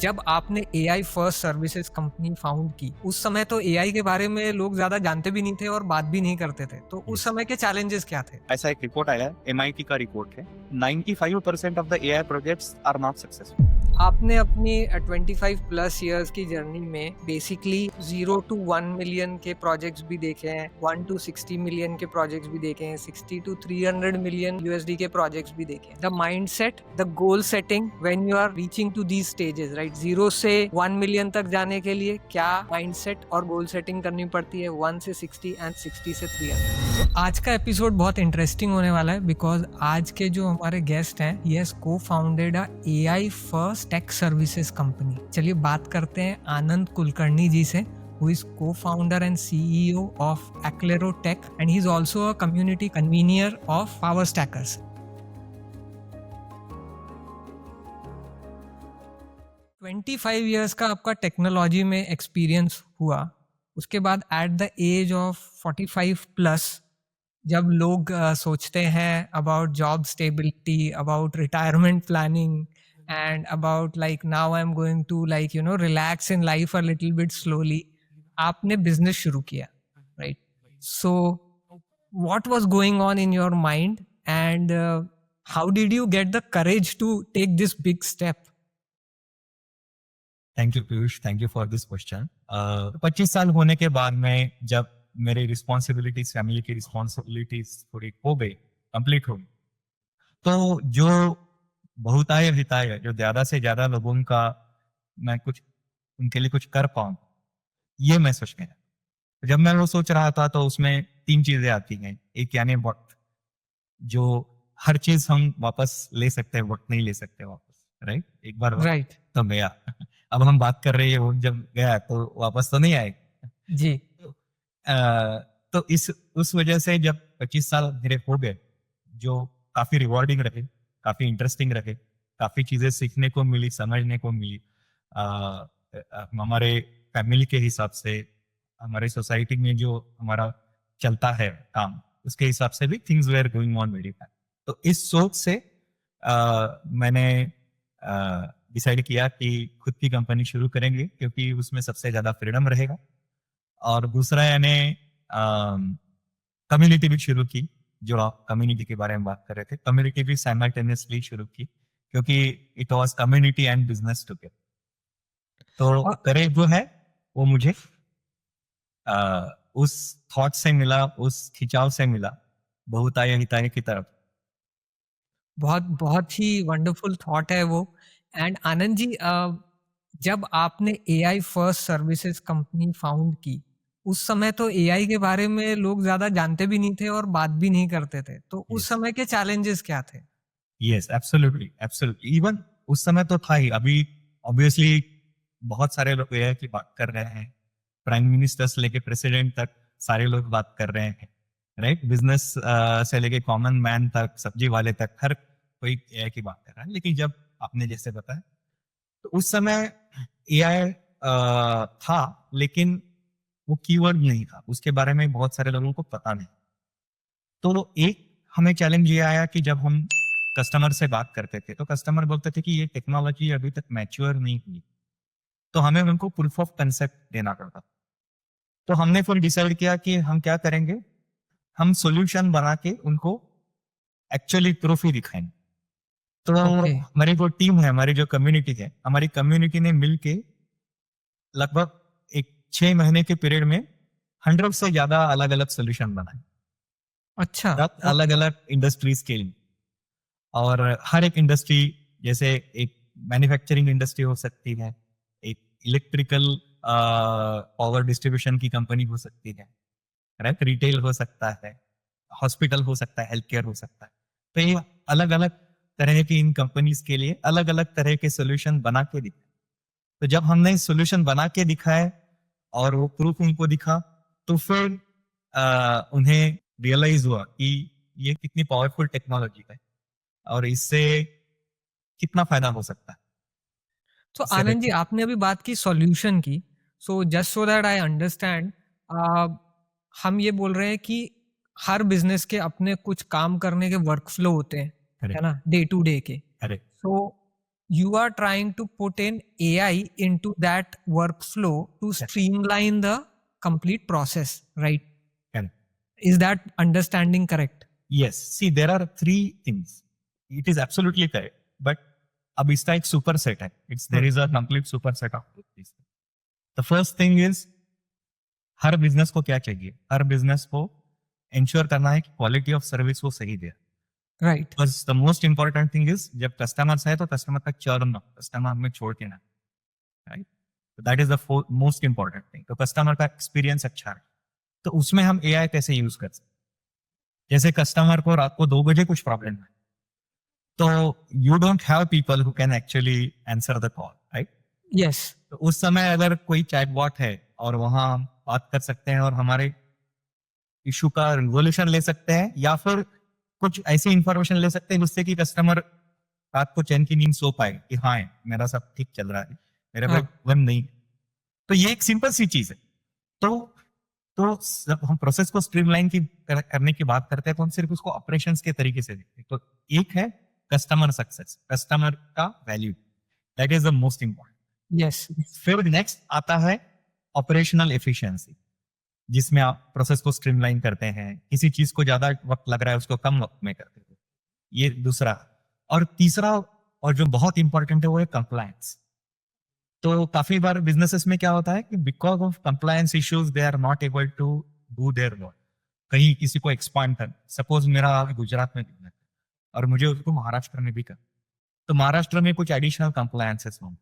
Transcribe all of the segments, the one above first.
जब आपने AI first services company found की, उस समय तो एआई के बारे में लोग ज़्यादा जानते भी नहीं थे और बात भी नहीं करते थे। तो उस Yes. समय के चैलेंजेस क्या थे? ऐसा एक रिपोर्ट आया है, MIT का रिपोर्ट है, 95% of the AI projects are not successful. आपने अपनी 25 प्लस इयर्स की जर्नी में बेसिकली 0 टू 1 मिलियन के प्रोजेक्ट्स भी देखे हैं, 1 टू 60 मिलियन के प्रोजेक्ट्स भी देखे हैं, 60 टू 300 मिलियन यूएसडी के प्रोजेक्ट्स भी देखे हैं। The mindset, the goal setting when you are reaching to these stages, right, 0 से 1 मिलियन तक जाने के लिए क्या माइंडसेट और गोल सेटिंग करनी पड़ती है, 1 से 60 एंड 60 से 300। तो आज का एपिसोड बहुत इंटरेस्टिंग होने वाला है बिकॉज आज के जो हमारे गेस्ट हैं, he has cofounded a AI first tech services company. चलिए बात करते हैं आनंद कुलकर्णी जी से, who is co-founder and CEO of Aclero Tech, and he's also a community convener of Power Stackers. 25 years का आपका टेक्नोलॉजी में एक्सपीरियंस हुआ, उसके बाद at the age of 45 plus जब लोग सोचते हैं about job stability, about retirement planning and about like now I am going to like relax in life a little bit slowly, आपने बिजनेस शुरू किया, right? So what was going on in your mind and how did you get the courage to take this big step? Thank you Piyush, thank you for this question. 25 साल होने के बाद में जब मेरी रिस्पॉन्सिबिलिटीज, फैमिली की रिस्पॉन्सिबिलिटीज थोड़ी हो गई, कंप्लीट हो गई, तो जो बहुतायत हिताय, जो ज्यादा से ज्यादा लोगों का मैं कुछ उनके लिए कुछ कर पाऊं, ये मैं सोच गया। जब मैं वो सोच रहा था तो उसमें 3 चीजें आती हैं। एक यानी वक्त, जो हर चीज हम वापस ले सकते हैं, वक्त नहीं ले सकते वापस, राइट? एक बार वक्त राइट, तो गया। अब हम बात कर रहे हैं वो जब गया तो वापस तो नहीं आएगा। जी, तो इस उस वजह से जब 25 साल मेरे हो गए, जो काफी रिवॉर्डिंग रहे, काफी इंटरेस्टिंग रहे, काफी चीजें सीखने को मिली, समझने को मिली। हमारे फैमिली के हिसाब से, हमारे सोसाइटी में जो हमारा चलता है काम, उसके हिसाब से भी things were going on very fine. तो इस सोच से मैंने डिसाइड किया कि खुद की कंपनी शुरू करेंगे, क्योंकि उसमें सबसे ज्यादा फ्रीडम रहेगा। और दूसरा यानी कम्युनिटी भी शुरू की। जो आप कम्युनिटी के बारे में बात कर रहे थे, कम्युनिटी भी साइमल्टेनियसली शुरू की, क्योंकि it was community and business together. तो करेज जो है वो मुझे उस थॉट से मिला, उस खिंचाव से मिला, बहुताय हिताय की तरफ। बहुत बहुत ही वंडरफुल थॉट है वो। एंड आनंद जी, जब आपने AI first services company found की, उस समय तो एआई के बारे में लोग ज्यादा जानते भी नहीं थे और बात भी नहीं करते थे। तो उस Yes. समय के चैलेंजेस क्या थे? Yes, absolutely absolutely. इवन उस समय तो था ही। अभी ऑब्वियसली बहुत सारे लोग एआई की बात कर रहे हैं, प्राइम मिनिस्टर से लेके प्रेसिडेंट तक सारे लोग बात कर रहे हैं, राइट? बिजनेस से लेके कॉमन मैन तक, सब्जी वाले तक, हर कोई एआई की बात कर रहा है। लेकिन जब आपने जैसे बताया, तो उस समय एआई था, लेकिन वो कीवर्ड नहीं था, उसके बारे में बहुत सारे लोगों को पता नहीं। तो एक हमें चैलेंज ये आया कि जब हम कस्टमर से बात करते थे, तो कस्टमर बोलते थे कि ये टेक्नोलॉजी अभी तक मैच्योर नहीं हुई, तो हमें उनको प्रूफ ऑफ कंसेप्ट देना पड़ता। तो हमने फिर डिसाइड किया कि हम क्या करेंगे, हम सॉल्यूशन बना के उनको एक्चुअली प्रूफ ही दिखाएंगे। तो ओके, हमारी जो टीम है, हमारी जो कम्युनिटी है, हमारी कम्युनिटी ने मिलके लगभग एक 6 महीने के पीरियड में 100 से ज्यादा अलग अलग सोल्यूशन बनाए, अच्छा, अलग अलग इंडस्ट्रीज के लिए। और हर एक इंडस्ट्री, जैसे एक मैन्युफैक्चरिंग इंडस्ट्री हो सकती है, एक इलेक्ट्रिकल पावर डिस्ट्रीब्यूशन की कंपनी हो सकती है, राइट? रिटेल हो सकता है, हॉस्पिटल हो सकता है, हेल्थ केयर हो सकता है। तो ये अलग अलग तरह की इन कंपनीज के लिए अलग अलग तरह के सोल्यूशन बना के दिखाए। तो जब हमने सोल्यूशन बना के दिखाए और वो प्रूफ उनको दिखा, तो फिर उन्हें रियलाइज हुआ कि ये कितनी पावरफुल टेक्नोलॉजी है और इससे कितना फायदा हो सकता है। तो इससे आनंद जी, आपने अभी बात की सॉल्यूशन की। So just so that I understand, हम ये बोल रहे हैं कि हर बिजनेस के अपने कुछ काम करने के वर्क फ्लो होते हैं, है करेक्ट, ना, डे टू डे के। Correct. So you are trying to put in AI into that workflow to streamline the complete process, right? Correct. Is that understanding correct? Yes. See, there are three things. It is absolutely correct. But अब इसका एक superset है. There is a complete superset of this. The first thing is her business को क्या चाहिए? हर business को ensure करना है कि क्वालिटी ऑफ सर्विस वो सही दे. राइट. बस the most important thing is जब कस्टमर्स है तो कस्टमर का चर्न ना, कस्टमर हमें छोड़ के ना. Right. That is the most important thing. तो कस्टमर का एक्सपीरियंस अच्छा है. तो उसमें हम एआई कैसे यूज कर सकते? जैसे कस्टमर को रात को 2 बजे कुछ प्रॉब्लम है, तो you don't have people who can actually answer the call, right? Yes. तो उस समय अगर कोई चैटबॉट है और वहां बात कर सकते हैं और हमारे इशू का रिजोल्यूशन ले सकते हैं, या फिर कुछ ऐसी इंफॉर्मेशन ले सकते हैं जिससे कि कस्टमर रात को चैन की नींद सो पाए कि हाँ मेरा सब ठीक चल रहा है, मेरे पे प्रॉब्लम नहीं. तो ये एक सिंपल सी चीज है. तो जब हम प्रोसेस को स्ट्रीमलाइन करने की बात करते हैं तो हम सिर्फ उसको ऑपरेशंस के तरीके से देखते हैं. तो एक है कस्टमर सक्सेस, कस्टमर का value, that is the most important. Yes. फिर नेक्स्ट आता है ऑपरेशनल एफिशिएंसी, जिसमें आप प्रोसेस को स्ट्रीमलाइन करते हैं. किसी चीज को ज्यादा वक्त लग रहा है उसको कम वक्त में करते हैं. ये दूसरा. और तीसरा और जो बहुत इंपॉर्टेंट है वो है कंप्लायंस. तो काफी बार बिजनेसेस में क्या होता है कि because of compliance issues they are not able to do their work. कहीं किसी को एक्सपांड कर, सपोज मेरा गुजरात में बिजनेस और मुझे उसको महाराष्ट्र में भी कर, तो महाराष्ट्र में कुछ एडिशनल कंप्लायंसेस होंगे.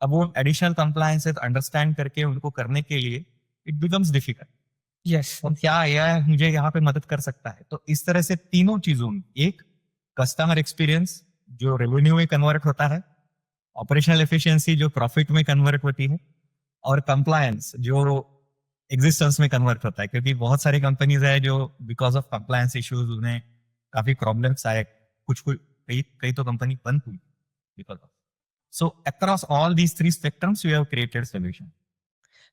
अब वो एडिशनल कंप्लायंसेस अंडरस्टैंड करके उनको करने के लिए इट बिकम्स डिफिकल्ट. यस. और क्या एआई मुझे यहाँ पे मदद कर सकता है? तो इस तरह से तीनों चीजों में, एक कस्टमर एक्सपीरियंस जो रेवेन्यू में कन्वर्ट होता है, ऑपरेशनल एफिशिएंसी जो प्रॉफिट में कन्वर्ट होती है, और कंप्लायंस जो एग्जिस्टेंस में कन्वर्ट होता है. क्योंकि बहुत सारी कंपनीज है जो बिकॉज ऑफ कंप्लायंस इश्यूज उन्हें काफी प्रॉब्लम्स आए. कुछ कई तो कंपनी बंद हुई because of. So across all these 3 spectrums we have created solution.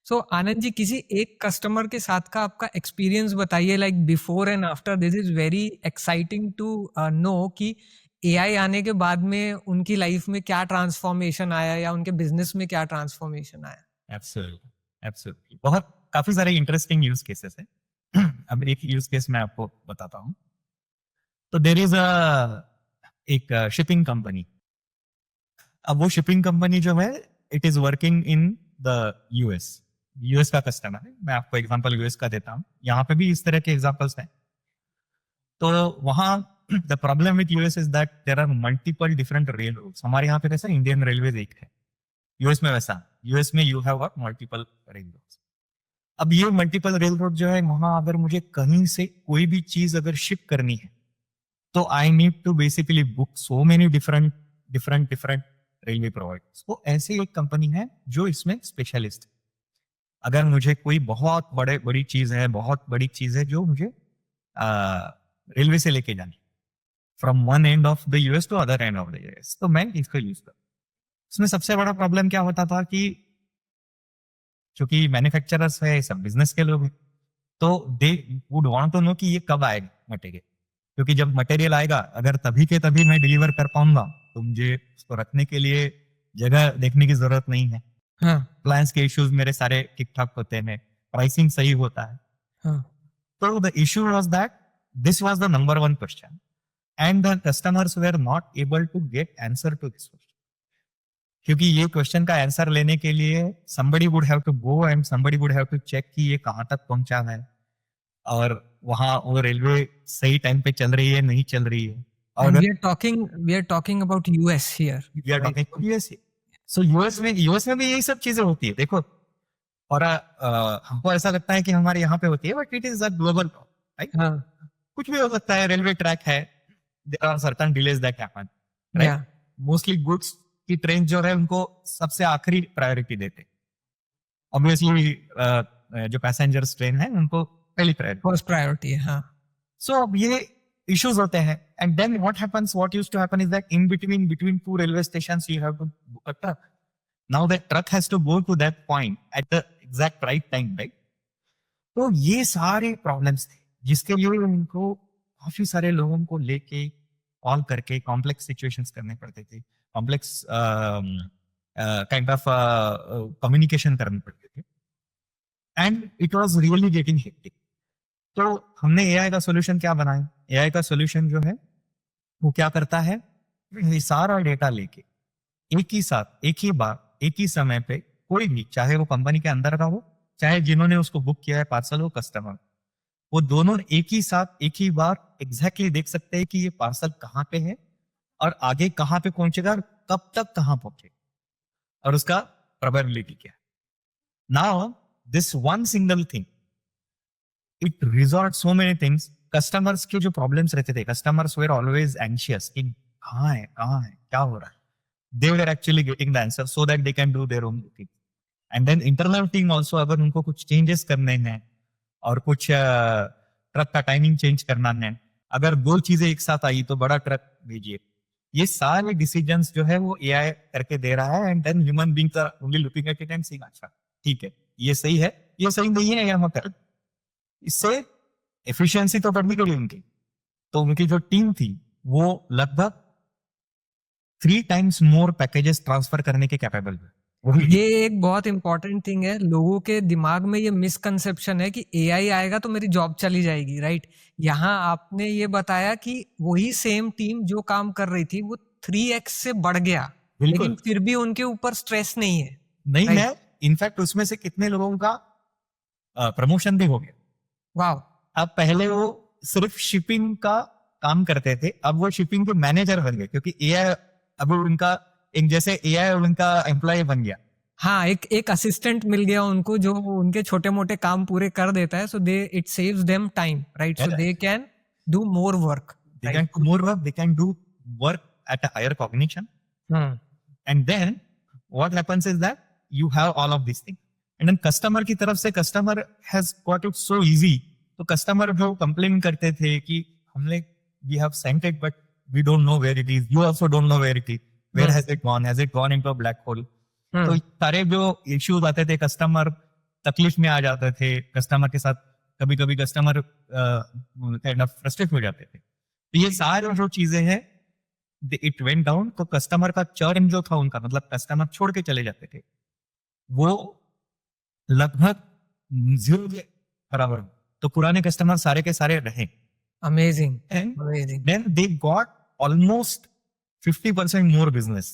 So Anand ji, किसी एक कस्टमर के साथ का आपका एक्सपीरियंस बताइए, like before and after. This is very exciting to know कि एआई आने के बाद में उनकी लाइफ में क्या ट्रांसफॉर्मेशन आया या उनके बिजनेस में क्या ट्रांसफॉर्मेशन आया. Absolutely, absolutely. बहुत काफी सारे इंटरेस्टिंग यूज केसेस है. अब एक यूज केस मैं आपको बताता हूँ. तो देयर इज एक शिपिंग कंपनी. अब वो शिपिंग कंपनी जो है it is working in the US का कस्टमर है. मैं आपको एग्जांपल यूएस का देता हूँ. यहाँ पे भी इस तरह के एग्जांपल्स हैं. तो वहाँ the problem with US is that there are multiple different railroads. हमारे यहाँ पे कैसा इंडियन रेलवे एक है, यूएस में वैसा. यूएस में you have multiple railroads. अब ये मल्टीपल रेल रोड जो है, वहां अगर मुझे कहीं से कोई भी चीज अगर शिप करनी है तो I need to basically book so many different railway providers. तो ऐसे एक कंपनी है जो इसमें स्पेशलिस्ट है. अगर मुझे कोई बहुत बड़ी चीज है जो मुझे रेलवे से लेके जानी, from one end of the US to other end of the US, तो मैं इसको यूज कर. इसमें सबसे बड़ा प्रॉब्लम क्या होता था कि चूंकि मैन्युफैक्चरर्स है, सब बिजनेस के लोग हैं, तो they would want to know कि ये कब आएगा मटेरियल. क्योंकि जब मटेरियल आएगा अगर तभी के तभी मैं डिलीवर कर पाऊंगा तो मुझे उसको रखने के लिए जगह देखने की जरूरत नहीं है. प्लान्स के इश्यूज मेरे सारे ठीक ठाक होते हैं, प्राइसिंग सही होता है. तो the issue was that this was the number 1 question and the customers were not able to get answer to this question. क्योंकि ये क्वेश्चन का आंसर लेने के लिए somebody would have to go and somebody would have to check कि ये कहाँ तक पहुंचा है और वहां वो रेलवे सही टाइम पे चल रही है नहीं चल रही है. और we are talking about US here. We are talking about US. So US में भी यही सब चीजें होती है. देखो, और हमको ऐसा लगता है कि हमारे यहाँ पे होती है, but it is a global right. कुछ भी हो सकता है. रेलवे ट्रैक है, there are certain delays that happen, right. Mostly goods की ट्रेन जो है उनको सबसे आखिरी प्रायोरिटी देते. ऑब्वियसली जो पैसेंजर्स ट्रेन है उनको पहली प्रायोरिटी है. हाँ. सो अब ये issues होते हैं. And then what used to happen is that in between 2 railway stations you have to book a truck. Now that truck has to go to that point at the exact right time, right? तो ये सारे problems थे जिसके लिए उनको काफी सारे लोगों को लेके कॉल करके कॉम्प्लेक्स सिचुएशंस करने पड़ते थे. कॉम्प्लेक्स काइंड ऑफ कम्युनिकेशन करने पड़ते थे, and it was really getting hectic. तो हमने एआई का सॉल्यूशन क्या बनाया? एआई का सॉल्यूशन जो है वो क्या करता है, ये सारा डेटा लेके एक ही साथ, एक ही बार, एक ही समय पे, कोई भी, चाहे वो कंपनी के अंदर का हो, चाहे जिन्होंने उसको बुक किया है पार्सल हो, कस्टमर, वो दोनों एक ही साथ, एक ही बार एग्जैक्टली देख सकते हैं कि ये पार्सल कहाँ पे है और आगे कहाँ पे पहुंचेगा और कब तक कहाँ पहुंचे और उसका प्रोबेबिलिटी क्या है। Now this one single thing it resolve so many things. Customers के जो प्रॉब्लम्स रहते थे, कस्टमर्स वेर ऑलवेज एंशियस कि कहाँ है, कहाँ है, क्या हो रहा है। They were actually getting the answer so that they can do their own thing. And then internal team also, अगर उनको कुछ चेंजेस करने हैं और कुछ ट्रक का टाइमिंग चेंज करना है, अगर दो चीजें एक साथ आई तो बड़ा ट्रक भेजिए। ये सारे डिसीजंस जो है वो एआई करके दे रहा है, and then human beings are only looking at it and saying अच्छा ठीक है, ये सही है, ये सही नहीं है, या मत कर। इससे एफिशिएंसी तो बढ़नी गई उनकी। तो उनकी जो टीम थी वो लगभग 3 times मोर पैकेजेस ट्रांसफर करने के कैपेबल है। ये एक बहुत इंपॉर्टेंट थिंग है। लोगों के दिमाग में ये मिसकंसेप्शन है कि एआई आएगा तो मेरी जॉब चली जाएगी, राइट। यहाँ आपने ये बताया कि वही सेम टीम जो काम कर रही थी वो 3x से बढ़ गया, लेकिन फिर भी उनके ऊपर स्ट्रेस नहीं है। नहीं है, इनफैक्ट उसमें से कितने लोगों का प्रमोशन भी हो गया। वाह। अब पहले वो सिर्फ शिपिंग का काम करते थे, अब वो शिपिंग के मैनेजर बन गए, क्योंकि एआई अब उनका एक जैसे एआई उनका एम्प्लॉय बन गया। हाँ, एक असिस्टेंट मिल गया उनको जो उनके छोटे मोटे काम पूरे कर देता है। So they it saves them time, right. So they can do more work, they can do more work, they can do work at a higher cognition. And then what happens is that you have all of these things, and then customer की तरफ से customer has got it so easy। तो customer जो complain करते थे कि हमने we have sent it but we don't know where it is, you also don't know where it is, where has it gone into a black hole। तो सारे जो issues आते थे, कस्टमर तकलीफ में आ जाते थे, कस्टमर के साथ कभी कभी कस्टमर काइंड ऑफ फ्रस्ट्रेट हो जाते थे। तो ये सारी जो चीजें हैं इट वेंट डाउन। तो कस्टमर का चर्न जो था उनका, मतलब कस्टमर छोड़ के चले जाते थे, वो लगभग 0 के बराबर। तो पुराने कस्टमर सारे के सारे रहे। Amazing. And then they got almost 50% more business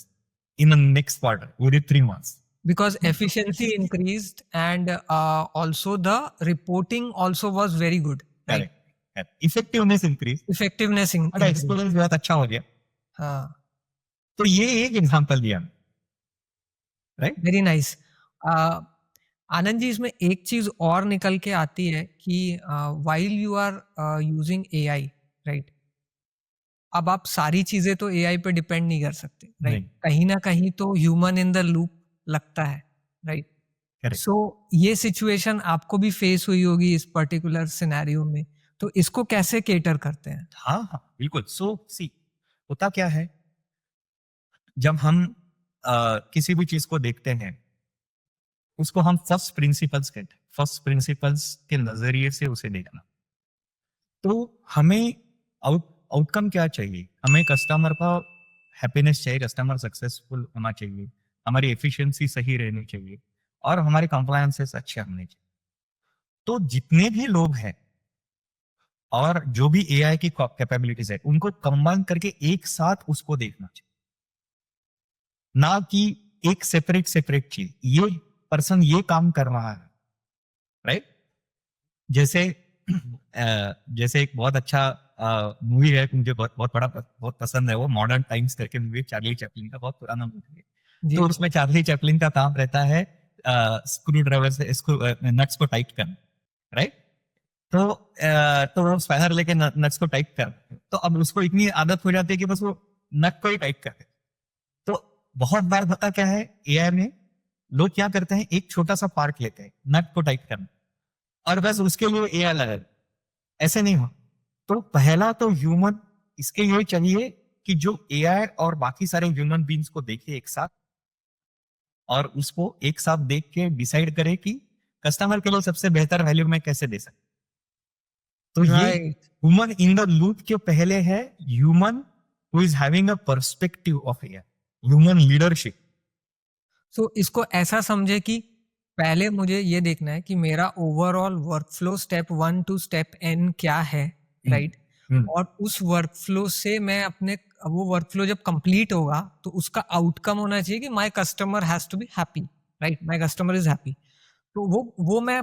in the next quarter within 3 months. Because efficiency increased and also the reporting also was very good. Right? Correct. Effectiveness increased. Effectiveness increased. Experience बहुत अच्छा हो गया। हाँ। तो ये एक example दिया, right? Very nice. Anand ji, इसमें एक चीज और निकल के आती है कि while you are using AI, right, अब आप सारी चीजें तो एआई पे डिपेंड नहीं कर सकते, राइट। कहीं ना कहीं तो ह्यूमन इन द लूप लगता है, राइट। सो ये सिचुएशन आपको भी फेस हुई होगी इस पर्टिकुलर सिनेरियो में, तो इसको कैसे केटर करते हैं? हाँ हाँ बिल्कुल। सो सी, होता क्या है, जब हम किसी भी चीज को देखते हैं उसको हम फर्स्ट प्रिंसिपल्स कहते हैं। फर्स्ट प्रिंसिपल्स के नजरिए से उसे देखना। तो हमें आउटकम क्या चाहिए? हमें कस्टमर का हैप्पीनेस चाहिए, कस्टमर सक्सेसफुल होना चाहिए, हमारी एफिशिएंसी सही रहनी चाहिए और हमारे कंप्लायंसेस अच्छे होने चाहिए। तो जितने भी लोग हैं और जो भी एआई की कैपेबिलिटीज है उनको कंबाइन करके एक साथ उसको देखना चाहिए, ना कि एक सेपरेट चीज। ये पर्सन ये काम कर रहा है, राइट। जैसे एक बहुत अच्छा मूवी है, मुझे बहुत पसंद है, वो मॉडर्न टाइम्स करके मूवी, चार्ली चैपलिन का, बहुत पुराना मूवी है। तो उसमें चार्ली चैपलिन का काम रहता है स्क्रू ड्राइवर से इसको नट्स को टाइट करना, राइट। तो वो स्पैनर लेके नट्स को टाइट कर, तो अब उसको इतनी आदत हो जाती है कि बस वो नट को ही टाइट करे। तो बहुत बार पता क्या है, एआई में लोग क्या करते हैं, एक छोटा सा पार्ट लेते हैं नट को टाइट करना और बस उसके लिए एआई लगा। ऐसे नहीं हो। तो पहला तो ह्यूमन इसके लिए चाहिए कि जो एआई और बाकी सारे ह्यूमन बीइंग्स को देखे एक साथ और उसको एक साथ देख के डिसाइड करे कि कस्टमर के लिए सबसे बेहतर वैल्यू मैं कैसे दे सकता। तो ये ह्यूमन इन द लूप के पहले है human who is having a perspective of AI. Human leadership. So इसको ऐसा समझे कि पहले मुझे ये देखना है कि मेरा overall workflow step 1 to step n क्या है, राइट? और उस वर्कफ्लो से मैं अपने वो वर्कफ्लो जब कंप्लीट होगा तो उसका आउटकम होना चाहिए कि my customer has to be happy, right? My customer is happy. तो वो मैं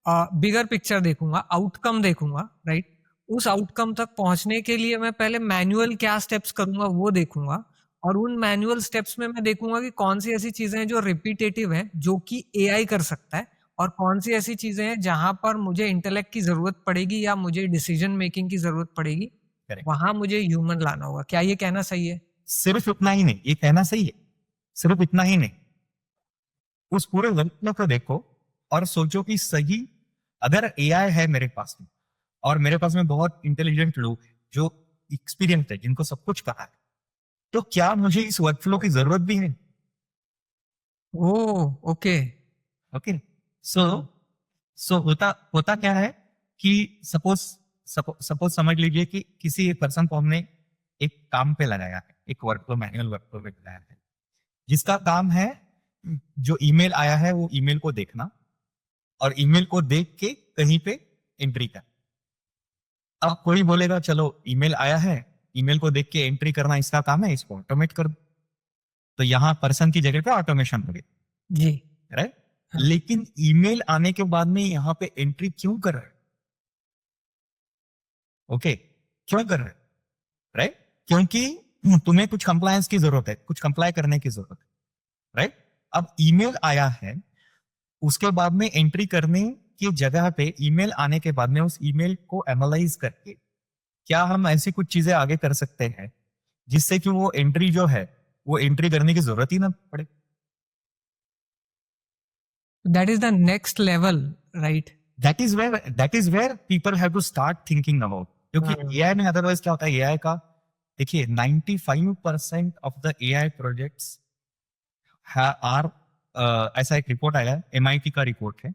बिगर पिक्चर देखूंगा, आउटकम देखूंगा, राइट? उस आउटकम तक पहुंचने के लिए मैं पहले मैनुअल क्या स्टेप्स करूंगा वो देखूंगा, और उन मैनुअल स्टेप्स में मैं देखूंगा कि कौन सी ऐसी चीजें हैं जो रिपीटेटिव है, जो कि एआई कर सकता है, और कौन सी ऐसी चीजें हैं जहां पर मुझे इंटेलेक्ट की जरूरत पड़ेगी या मुझे डिसीजन मेकिंग की जरूरत पड़ेगी, करेक्ट। वहां मुझे ह्यूमन लाना होगा। क्या ये कहना सही है? सिर्फ इतना ही नहीं, ये कहना सही है, सिर्फ इतना ही नहीं, उस पूरे वर्कफ्लो को देखो और सोचो कि सही, अगर एआई है मेरे पास में और मेरे पास में बहुत इंटेलिजेंट लोग हैं जो एक्सपीरियंस है, जिनको सब कुछ पता है, तो क्या मुझे इस वर्कफ्लो की जरूरत भी है? ओ, ओके। ओके। सो सो होता होता क्या है कि सपोज सपोज समझ लीजिए कि किसी एक पर्सन को हमने एक काम पे लगाया है, एक वर्कफ्लो, मैनुअल वर्कफ्लो पे लगाया है, जिसका काम है जो ईमेल आया है वो ईमेल को देखना और ईमेल को देख के कहीं पे एंट्री कर। अब कोई बोलेगा चलो ईमेल आया है, ईमेल को देख के एंट्री करना इसका काम है, इसको ऑटोमेट कर दो। तो यहां पर्सन की जगह पे ऑटोमेशन हो गई, जी। राइट? हाँ। लेकिन ईमेल आने के बाद में यहाँ पे एंट्री क्यों कर रहा है? ओके, क्यों कर रहे हैं? राइट? क्योंकि तुम्हें कुछ कंप्लायंस की जरूरत है, कुछ कंप्लाई करने की जरूरत है, राइट? अब ईमेल आया है, उसके बाद में एंट्री करने की जगह पे ईमेल आने के बाद में उस ईमेल को एनालाइज करके क्या हम ऐसी कुछ चीजें आगे कर सकते हैं जिससे कि वो एंट्री जो है वो एंट्री करने की जरूरत ही ना पड़े। That is the next level, right? That is where people have to start thinking about, क्योंकि एआई में अदरवाइज क्या होता है, एआई का देखिए 95% of the AI projects are, ऐसा एक रिपोर्ट आया है, एमआईटी का रिपोर्ट है,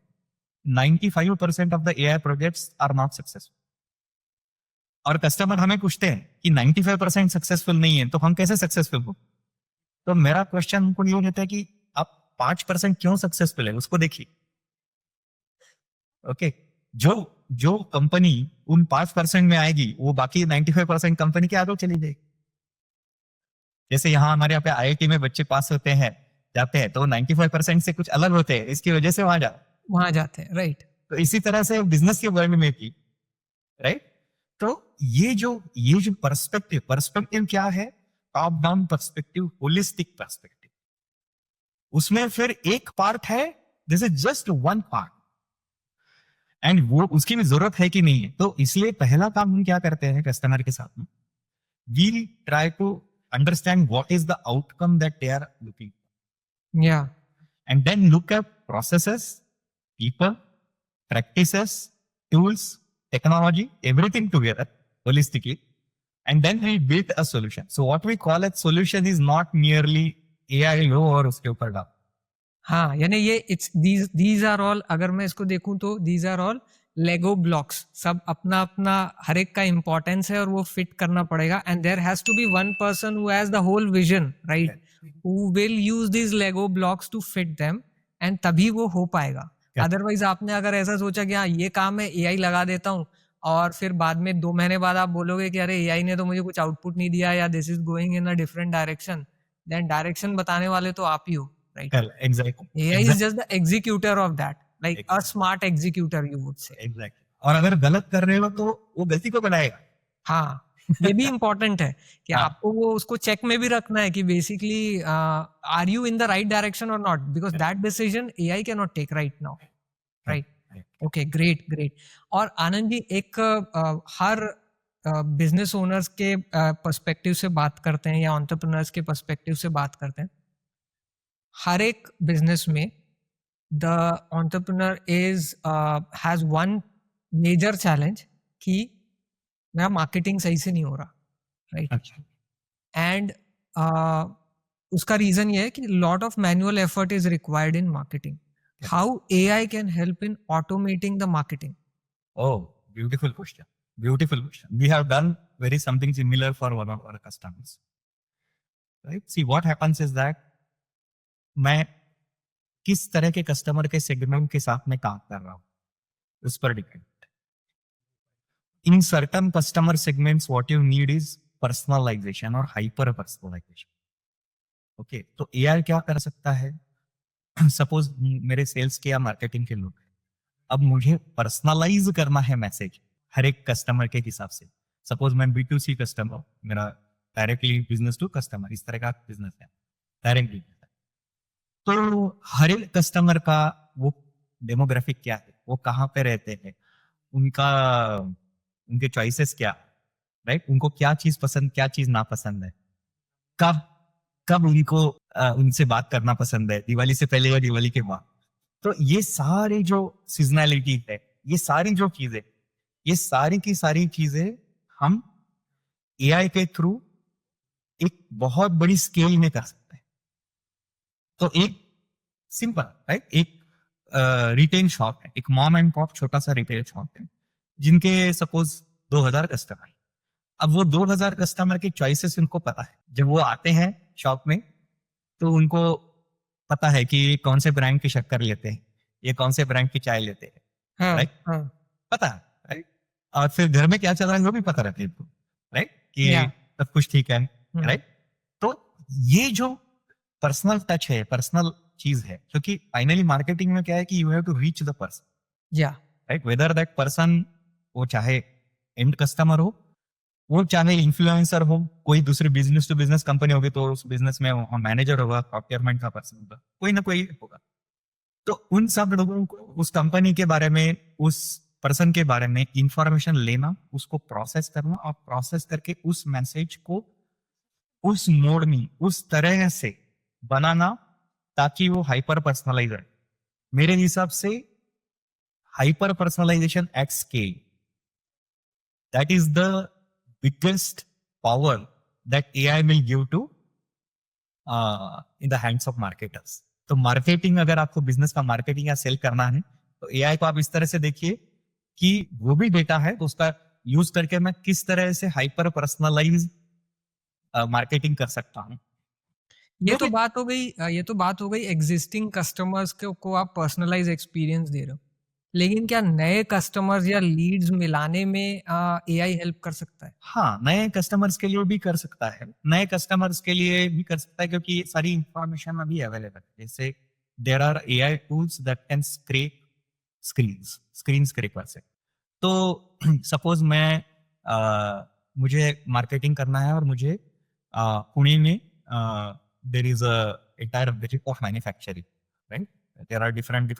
95% of the AI projects are not successful. और कस्टमर हमें पूछते हैं कि 95% सक्सेसफुल नहीं है तो हम कैसे सक्सेसफुल हो? तो मेरा क्वेश्चन उनको ये रहता है कि आप 5% क्यों सक्सेसफुल है उसको देखिए। ओके, जो जो कंपनी उन 5% में आएगी वो बाकी 95% कंपनी के आगे चली जाएगी। जैसे यहाँ हमारे यहाँ पे आईआईटी में बच्चे पास होते हैं, जाते हैं, तो 95% से कुछ अलग होते हैं, इसकी वजह से वहां जाते हैं, राइट? तो इसी तरह से बिजनेस के वर्ल्ड में भी, राइट? तो ये जो पर्सपेक्टिव क्या है? Top down perspective, holistic perspective. उसमें फिर एक पार्ट है, this is just one part, and वो उसकी भी जरूरत है कि नहीं है। तो इसलिए पहला काम हम क्या करते हैं कस्टमर के साथ में, we try to understand what is the outcome that they are looking, या and then look at processes, people, practices, tools, technology, everything together holistically, and then we build a solution. So what we call a solution is not merely AI लो और उसके ऊपर डाल। हाँ, यानी ये it's these are all, अगर मैं इसको देखूं तो these are all Lego blocks, सब अपना अपना हर एक का इंपॉर्टेंस है और वो फिट करना पड़ेगा, and there has to be one person who has the whole vision, right? Who will use these Lego blocks to fit them, and तभी वो हो पाएगा। अदरवाइज आपने अगर ऐसा सोचा कि हाँ ये काम है, एआई लगा देता हूँ, और फिर बाद में 2 महीने बाद आप बोलोगे कि अरे एआई ने तो मुझे कुछ आउटपुट नहीं दिया, या this is going in a different direction, then direction बताने वाले तो आप ही हो, right? Exactly. AI is just the executor of that, like a smart executor, you would say. Exactly. और अगर गलत कर रहे हो तो वो गलती को बनाएगा। हाँ, ये भी इम्पोर्टेंट है कि हाँ. आपको वो उसको चेक में भी रखना है कि basically are you in the right direction और not, because that decision AI can not take right now, right? Okay, great great. और आनंद जी, एक हर बिजनेस ओनर्स के पर्सपेक्टिव से बात करते हैं या एंटरप्रेन्योर्स के पर्सपेक्टिव से बात करते हैं, हर एक बिजनेस में the entrepreneur is has one major challenge कि मेरा मार्केटिंग सही से नहीं हो रहा, राइट? अच्छा। एंड उसका रीजन ये है कि lot of manual effort is required in marketing. How AI can help in automating the marketing? Oh, beautiful question. Beautiful question. We have done very something similar for one of our customers. Right? See what happens is that मैं किस तरह के customer के segment के साथ में काम कर रहा हूँ, उस पर depend. In certain customer segments what you need is personalization और हाइपर पर्सनलाइजेशन। ओके, तो एआई क्या कर सकता है? सपोज मेरे सेल्स के या मार्केटिंग के लोग हैं, अब मुझे पर्सनलाइज करना है मैसेज हर एक कस्टमर के हिसाब से। सपोज मैं B2C कस्टमर, मेरा डायरेक्टली बिजनेस टू कस्टमर इस तरह का बिजनेस है, डायरेक्ट बिजनेस है, तो हर एक कस्टमर का वो डेमोग्राफिक क्या है, वो कहाँ पे रहते हैं, उनका उनके चॉइसेस क्या, राइट? उनको क्या चीज पसंद, क्या चीज नापसंद है, कब कब उनको उनसे बात करना पसंद है, दिवाली से पहले या दिवाली के बाद। तो ये सारे जो सीजनैलिटी है, ये सारी जो चीजें, ये सारी की सारी चीजें हम एआई के थ्रू एक बहुत बड़ी स्केल में कर सकते हैं। तो एक सिंपल, राइट, एक रिटेल शॉप है, एक मॉम एंड पॉप छोटा सा रिटेल शॉप है, जिनके सपोज 2000 कस्टमर। अब वो 2000 कस्टमर के चॉइसेस उनको पता है। जब वो आते हैं शॉप में तो उनको पता है कि ये कौन से ब्रांड की शक्कर लेते हैं, ये कौन से ब्रांड की चाय लेते हैं, हाँ, राइट? हाँ, पता है, राइट? और फिर घर में क्या चल रहा है वो भी पता रहता है इनको, राइट? कि या सब कुछ ठीक है, राइट? तो ये जो पर्सनल टच है, पर्सनल चीज है, क्योंकि फाइनली मार्केटिंग में क्या है कि you have to reach the person, yeah right? Whether that person, वो चाहे एंड कस्टमर हो, वो चाहे इन्फ्लुएंसर हो, कोई दूसरी बिजनेस टू बिजनेस कंपनी होगी तो उस बिजनेस में मैनेजर होगा, प्रोक्योरमेंट का पर्सन होगा, कोई ना कोई होगा। तो उन सब लोगों को उस कंपनी के बारे में, उस पर्सन के बारे में इंफॉर्मेशन लेना, उसको प्रोसेस करना और प्रोसेस करके उस मैसेज को उस मोड में उस तरह से बनाना ताकि वो हाइपर पर्सनलाइज है। मेरे हिसाब से hyper personalization at scale, that is the biggest power that AI will give to in the hands of marketers. तो मार्केटिंग, अगर आपको बिजनेस का मार्केटिंग या सेल करना है तो एआई को आप इस तरह से देखिए कि वो भी डेटा है तो उसका यूज करके मैं किस तरह से हाइपर पर्सनलाइज मार्केटिंग कर सकता हूँ। ये तो क्योंकि बात हो गई ये तो बात हो गई एग्जिस्टिंग कस्टमर्स को आप पर्सनलाइज एक्सपीरियंस दे रहे हो। लेकिन क्या नए कस्टमर्स या लीड्स मिलाने में एआई हेल्प कर सकता है? हाँ, नए कस्टमर्स के लिए भी कर सकता है, नए कस्टमर्स के लिए भी कर सकता है, क्योंकि ये सारी इंफॉर्मेशन अभी अवेलेबल है। जैसे there are AI tools that can scrape screen scraper से। तो सपोज मैं मुझे मार्केटिंग करना है और मुझे पुणे में there is a entire district of manufacturing, right? There are different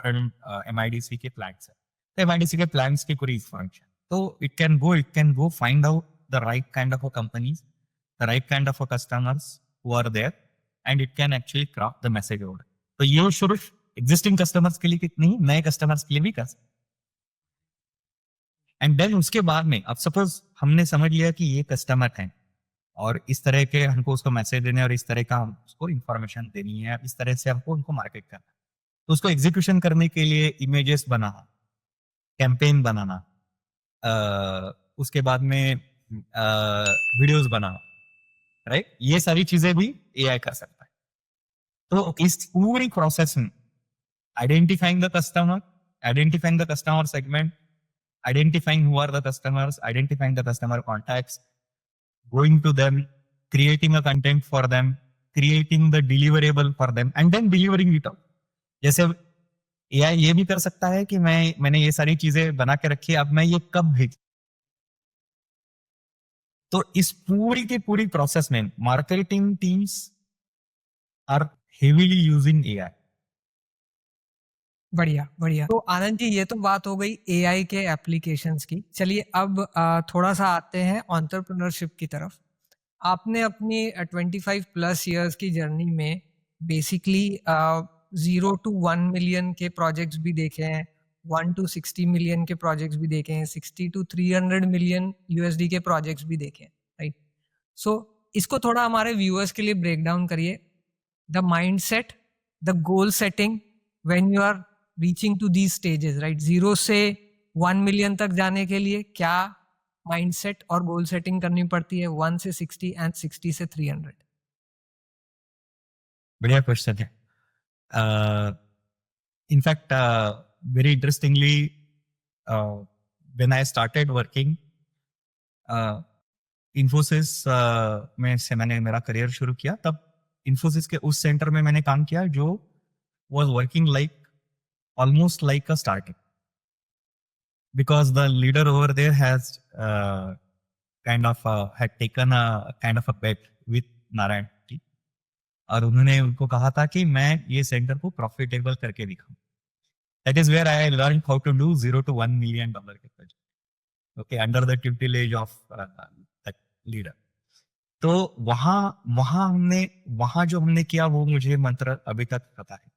MIDC के प्लांट्स है, तो MIDC के प्लांट्स की पूरी इंफॉर्मेशन, तो it can go find out the right kind of a companies, the right kind of a customers who are there, and it can actually craft the message over. तो ये सिर्फ existing customers के लिए कितनी, नए customers के लिए भी कर सकते। एंड देन उसके बाद में अब सपोज हमने समझ लिया कि ये कस्टमर है और इस तरह के हमको उसको मैसेज देने और इस तरह का हम उसको इंफॉर्मेशन देनी है, इस तरह से हमको उनको मार्केट करना है। तो उसको एग्जीक्यूशन करने के लिए इमेजेस बनाना, कैंपेन बनाना, उसके बाद में वीडियोस बनाना, राइट? ये सारी चीजें भी एआई कर सकता है। तो इस पूरी प्रोसेस में identifying the customer segment, identifying who are the customers, identifying the customer contacts, going to them, creating a content for them, creating the deliverable for them, and then delivering it out. जैसे AI ये भी कर सकता है कि मैंने ये सारी चीजें बना के रखी है, अब मैं ये कब भेज। तो इस पूरी की पूरी प्रोसेस में marketing teams are heavily using AI. बढ़िया, बढ़िया। तो आनंद जी, ये तो बात हो गई एआई के एप्लीकेशंस की। चलिए अब थोड़ा-सा आते हैं एंटरप्रेन्योरशिप की तरफ। आपने अपनी 25 प्लस इयर्स की जर्नी में बेसिकली 0 टू 1 मिलियन के प्रोजेक्ट्स भी देखे हैं, 1 टू 60 मिलियन के प्रोजेक्ट्स भी देखे हैं, 60 टू 300 मिलियन यूएसडी के प्रोजेक्ट्स भी देखे हैं, राइट? सो इसको थोड़ा हमारे व्यूअर्स के लिए ब्रेक डाउन करिए। The mindset, the goal setting when you are reaching to these stages, right? 0 से 1 मिलियन तक जाने के लिए क्या माइंडसेट और गोल सेटिंग करनी पड़ती है, 1 से 60 एंड 60 से 300? बढ़िया क्वेश्चन है. In fact very interestingly, when I started working Infosys में से मैंने मेरा करियर शुरू किया, तब इन्फोसिस के उस सेंटर में मैंने काम किया जो was working like almost like a startup, because the leader over there has had taken a kind of a bet with Narayan जी, और उन्होंने उनको कहा था कि मैं ये सेंटर को प्रॉफिटेबल करके दिखाऊं. That is where I learned how to do $0 to $1 million के project. Okay, under the tutelage of that leader. तो वहां जो हमने किया वो मुझे मंत्र अभी तक पता है,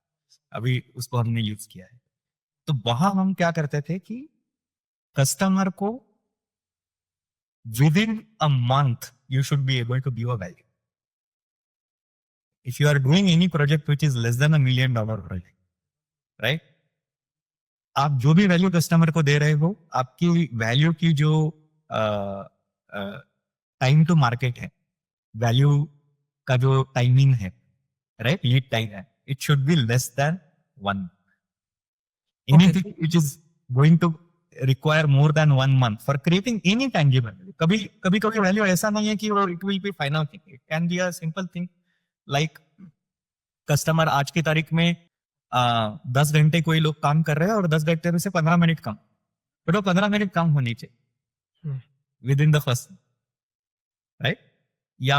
अभी उसको हमने यूज किया है. तो वहां हम क्या करते थे कि कस्टमर को within a month you should be able to give a value. If you are doing any project which is less than $1 million project, right, आप जो भी वैल्यू कस्टमर को दे रहे हो, आपकी वैल्यू की जो टाइम टू मार्केट है, वैल्यू का जो टाइमिंग है, राइट, लीड टाइम है, it should be less than 1. Anything which is going to require more than 1 month for creating any tangible. कभी वैल्यू ऐसा नहीं है कि वो it will be final thing. It can be a simple thing like customer आज की तारीख में 10 घंटे कोई लोग काम कर रहे हैं और 10 घंटे में से 15 मिनट कम, बट वो 15 मिनट कम होनी चाहिए with in the first, right. या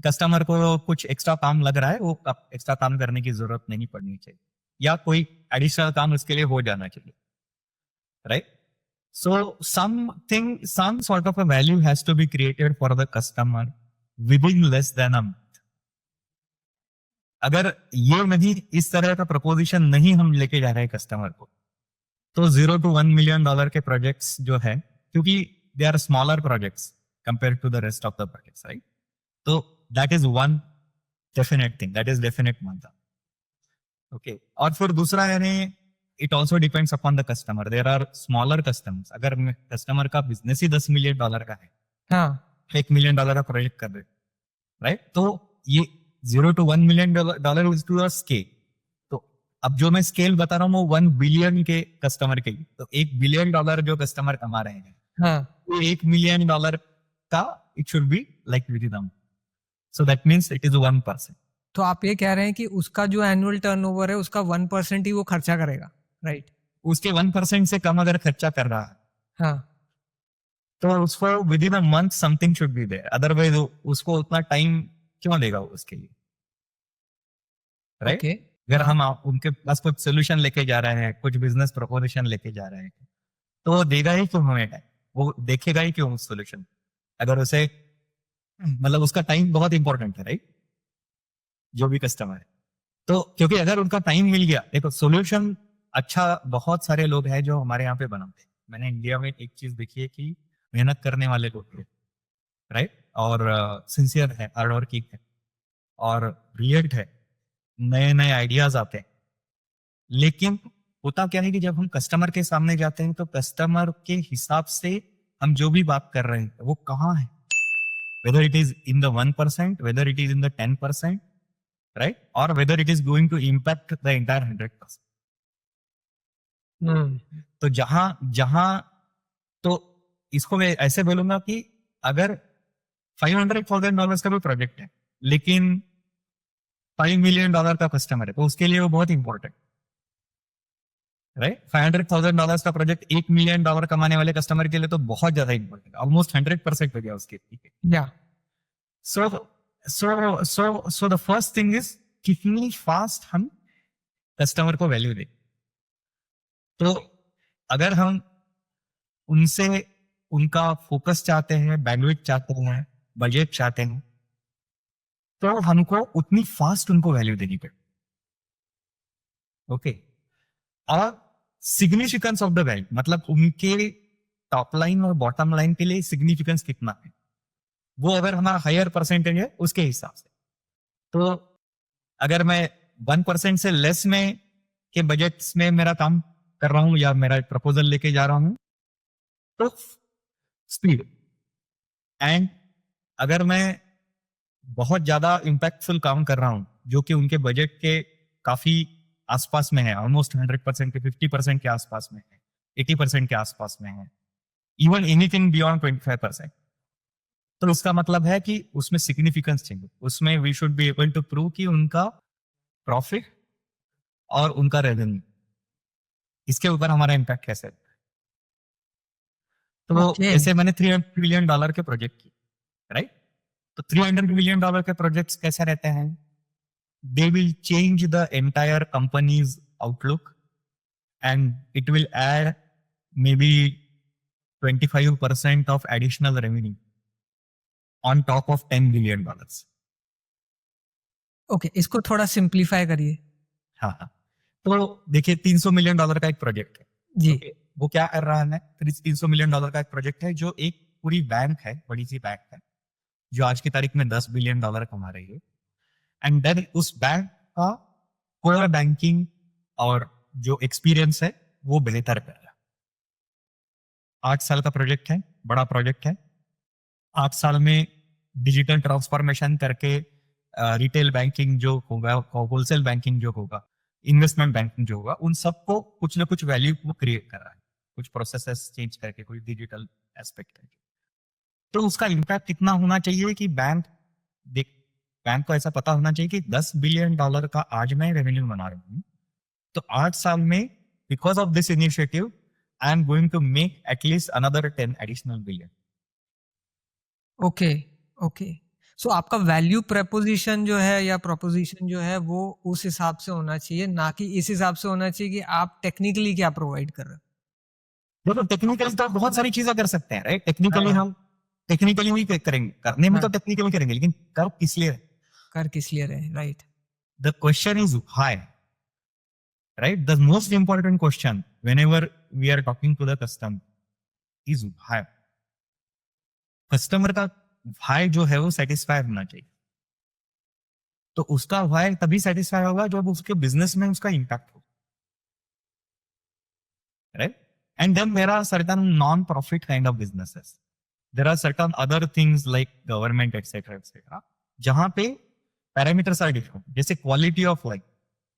कस्टमर को कुछ एक्स्ट्रा काम लग रहा है, वो एक्स्ट्रा काम करने की जरूरत नहीं पड़नी चाहिए, या कोई एडिशनल काम उसके लिए हो जाना चाहिए, right. So some sort of a value has to be created for the customer within less than a month. अगर ये नहीं, इस तरह का प्रपोजिशन नहीं हम लेके जा रहे हैं कस्टमर को, तो $0 to $1 million के प्रोजेक्ट्स जो है, क्योंकि they are smaller projects compare to the rest of the projects, right. तो that is one definite thing, that is definite मानता. ओके, और फिर दूसरा है, it also depends upon the customer. There are smaller customers. अगर customer का business ही $10 million का है, हाँ, $1 million का प्रोजेक्ट कर रहे, राइट, तो ये $0 to $1 million is to a scale. तो अब जो मैं स्केल बता रहा हूँ वो 1 बिलियन के कस्टमर के, तो $1 billion जो कस्टमर कमा रहे हैं, हाँ, वो $1 million का it should be like with in. So that means it is 1%. तो आप ये कह रहे हैं कि उसका जो एनुअल टर्नओवर है उसका 1% ही वो खर्चा करेगा, राइट. उसके 1% से कम अगर खर्चा कर रहा है, हाँ, तो उसको within a month something should be there, otherwise उसको उतना टाइम क्यों देगा उसके लिए, राइट. okay. अगर हम उनके पास कुछ सोल्यूशन लेके जा रहे हैं, कुछ बिजनेस प्रपोजिशन लेके जा रहे हैं, तो वो देगा ही क्यों हमें टाइम, वो देखेगा ही क्यों उस सोल्यूशन, अगर उसे, मतलब उसका टाइम बहुत इंपॉर्टेंट है, राइट, जो भी कस्टमर है. तो क्योंकि अगर उनका टाइम मिल गया, देखो सोल्यूशन अच्छा बहुत सारे लोग हैं जो हमारे यहाँ पे बनाते हैं. मैंने इंडिया में एक चीज देखी है कि मेहनत करने वाले लोग हैं, राइट, और सिंसियर है, हार्ड वर्किंग है, और ब्रिलियंट है, नए नए आइडियाज आते हैं. लेकिन होता क्या है कि जब हम कस्टमर के सामने जाते हैं तो कस्टमर के हिसाब से हम जो भी बात कर रहे हैं वो कहाँ है, whether it is in the 1%, whether it is in the 10%, right, or whether it is going to impact the entire 100%. तो जहां तो इसको मैं ऐसे बोलूंगा कि अगर $500,000 का भी प्रोजेक्ट है लेकिन $5 million का कस्टमर है, तो उसके लिए वो बहुत इंपॉर्टेंट, राइट. $500,000 का प्रोजेक्ट $1 million कमाने वाले कस्टमर के लिए तो बहुत ज्यादा इंपॉर्टेंट, ऑलमोस्ट 100% हो गया उसके लिए. या so the first thing is कितनी फास्ट हम कस्टमर को वैल्यू दें. तो अगर हम उनसे उनका फोकस चाहते हैं, बैंडविड्थ चाहते हैं, बजट चाहते हैं, तो हमको उतनी फास्ट उनको वैल्यू देनी पड़े. ओके, और सिग्निफिकेंस ऑफ द वैल्यू, मतलब उनके टॉप लाइन और बॉटम लाइन के लिए सिग्निफिकेंस कितना है, वो अगर हमारा हायर परसेंटेज है उसके हिसाब से. तो अगर मैं 1% से लेस में के बजट्स में मेरा काम कर रहा हूं या मेरा प्रपोजल लेके जा रहा हूं, तो स्पीड. एंड अगर मैं बहुत ज्यादा इम्पैक्टफुल काम कर रहा हूँ जो कि उनके बजट के काफी आसपास में है, ऑलमोस्ट 100% के 50% के आसपास में है, 80% के आसपास में है, इवन एनीथिंग बियॉन्ड 25%, तो उसका मतलब है कि उसमें सिग्निफिकेंस चाहिए, उसमें we should be able to prove कि उनका प्रॉफिट और उनका रेवेन्यू, इसके ऊपर हमारा इम्पैक्ट कैसे है। तो ओके। जैसे मैंने $300 मिलियन के प्रोजेक्ट किए, राइट? तो $300 मिलियन के प्रोजेक्ट्स कैसे रहते हैं? They will change the entire company's outlook and it will add maybe 25% of additional revenue on top of $10 billion. Okay, इसको थोड़ा सिंप्लीफाई करिए। हाँ हाँ, तो देखिए $300 मिलियन का एक प्रोजेक्ट है। जी। Okay, वो क्या कर रहा है? $300 मिलियन का एक प्रोजेक्ट है जो एक पूरी बैंक है, बड़ी सी बैंक है, जो आज की तारीख में $10 बिलियन कमा रही है। एंड देन उस बैंक का कोर बैंकिंग और जो एक्सपीरियंस है वो बेहतर कर रहा है। 8 साल का प्रोजेक्ट है, बड़ा प्रोजेक्ट है। 8 साल में डिजिटल ट्रांसफॉर्मेशन करके रिटेल बैंकिंग जो होगा, होलसेल बैंकिंग जो होगा, इन्वेस्टमेंट बैंकिंग जो होगा, उन सबको कुछ ना कुछ वैल्यू वो क्रिएट कर रहा है, कुछ प्रोसेसेस चेंज करके, कोई डिजिटल एस्पेक्ट है। तो उसका इम्पैक्ट कितना होना चाहिए कि बैंक को ऐसा पता होना चाहिए कि $10 बिलियन का आज मैं रेवेन्यू बना रहा हूँ, तो 8 साल में because of this initiative I am going to make atleast another 10 additional billion. Okay. Okay, so आपका वैल्यू प्रपोजिशन जो है या प्रोपोजिशन जो है वो उस हिसाब से होना चाहिए, ना कि इस हिसाब से होना चाहिए कि आप टेक्निकली क्या प्रोवाइड कर रहे हो। देखो टेक्निकली तो बहुत सारी चीजें कर सकते हैं, राइट? टेक्निकली हाँ। हम टेक्निकली भी करेंगे, करने में तो हाँ, टेक्निकली करेंगे, लेकिन कर किस लिए? कर किस लिए रहे, right. The question is why, right? The most important question whenever we are talking to the customer is why. Customer का हाई जो है वो सेटिस्फाई होना चाहिए, तो उसका हाई तभी सेटिस्फाई होगा जब उसके बिजनेस में उसका इम्पैक्ट हो, right? And then there are certain non-profit kind of businesses. There are certain other things like government, etc., etc. जहां पे पैरामीटर्स आर डिफरेंट, जैसे क्वालिटी ऑफ लाइफ,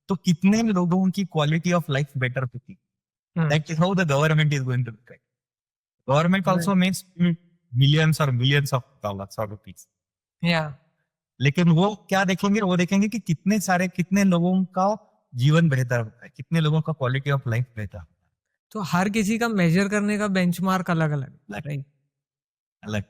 तो कितने लोगों की क्वालिटी ऑफ लाइफ बेटर होती, that is how the government is going to look at. Government also makes millions और millions of dollars और रुपीस, या लेकिन वो क्या देखेंगे? वो देखेंगे कि कितने लोगों का जीवन बेहतर होता है, कितने लोगों का क्वालिटी ऑफ लाइफ बेहतर होता तो हर किसी का मेजर करने का बेंचमार्क अलग अलग, है, राइट। अलग।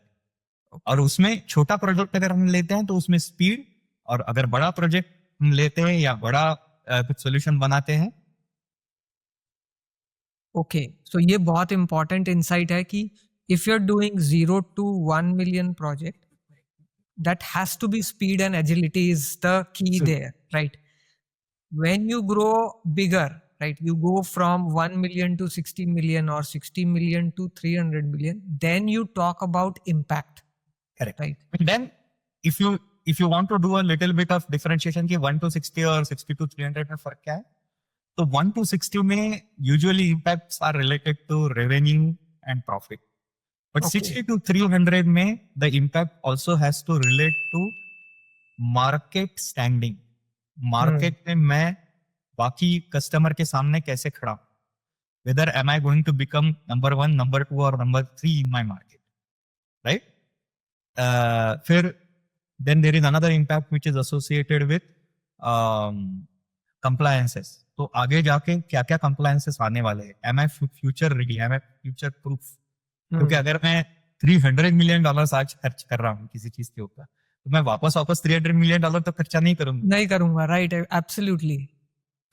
और उसमें छोटा प्रोजेक्ट अगर हम लेते हैं तो उसमें स्पीड, और अगर बड़ा प्रोजेक्ट हम लेते हैं या बड़ा कुछ सोल्यूशन बनाते हैं। ओके, सो ये बहुत इंपॉर्टेंट इंसाइट है कि if you are doing 0 to 1 million project, that has to be speed and agility is the key Sure. there, right? When you grow bigger, right, you go from 1 million to 60 million or 60 million to 300 million, then you talk about impact, Correct. right? And then if you want to do a little bit of differentiation कि 1 to 60 और 60 to 300 में फर्क क्या है, तो 1 to 60 में usually impacts are related to revenue and profit. But Okay. 60 to 300 में the impact also has to relate to market standing. Market में मैं बाकी कस्टमर के सामने कैसे खड़ा हूं? Whether am I going to become number 1, number 2 or number 3 in my market, right? फिर then there is another impact which is associated with compliances. तो आगे जाके क्या क्या compliances आने वाले हैं? Am I future ready? Am I future proof? क्योंकि अगर मैं $300 मिलियन आज खर्च कर रहा हूँ किसी चीज के ऊपर, तो मैं वापस $300 मिलियन तो खर्चा नहीं करूंगा, नहीं करूंगा, राइट, एब्सोल्युटली।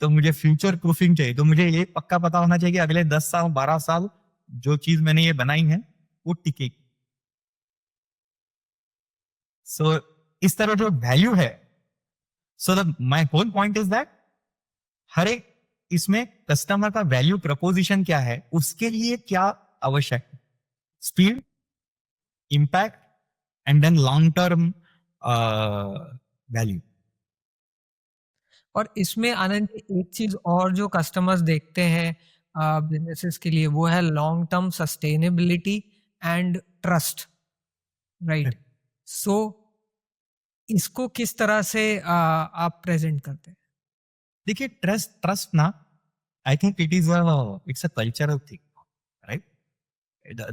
तो मुझे फ्यूचर प्रूफिंग चाहिए। तो मुझे ये पक्का पता होना चाहिए कि अगले 10 साल 12 साल जो चीज मैंने ये बनाई है वो टिकेगी। सो इस तरह जो वैल्यू है, so the my whole point is that हर एक इसमें कस्टमर का वैल्यू प्रपोजिशन क्या है, उसके लिए क्या आवश्यक है, speed, impact and then long term value. और इसमें आनंद जी, एक चीज और जो कस्टमर्स देखते हैं बिजनेसेस के लिए, वो है long term sustainability and trust, right? So इसको किस तरह से आप प्रेजेंट करते हैं? देखिए, ट्रस्ट ट्रस्ट ना, I think it's a cultural thing, right?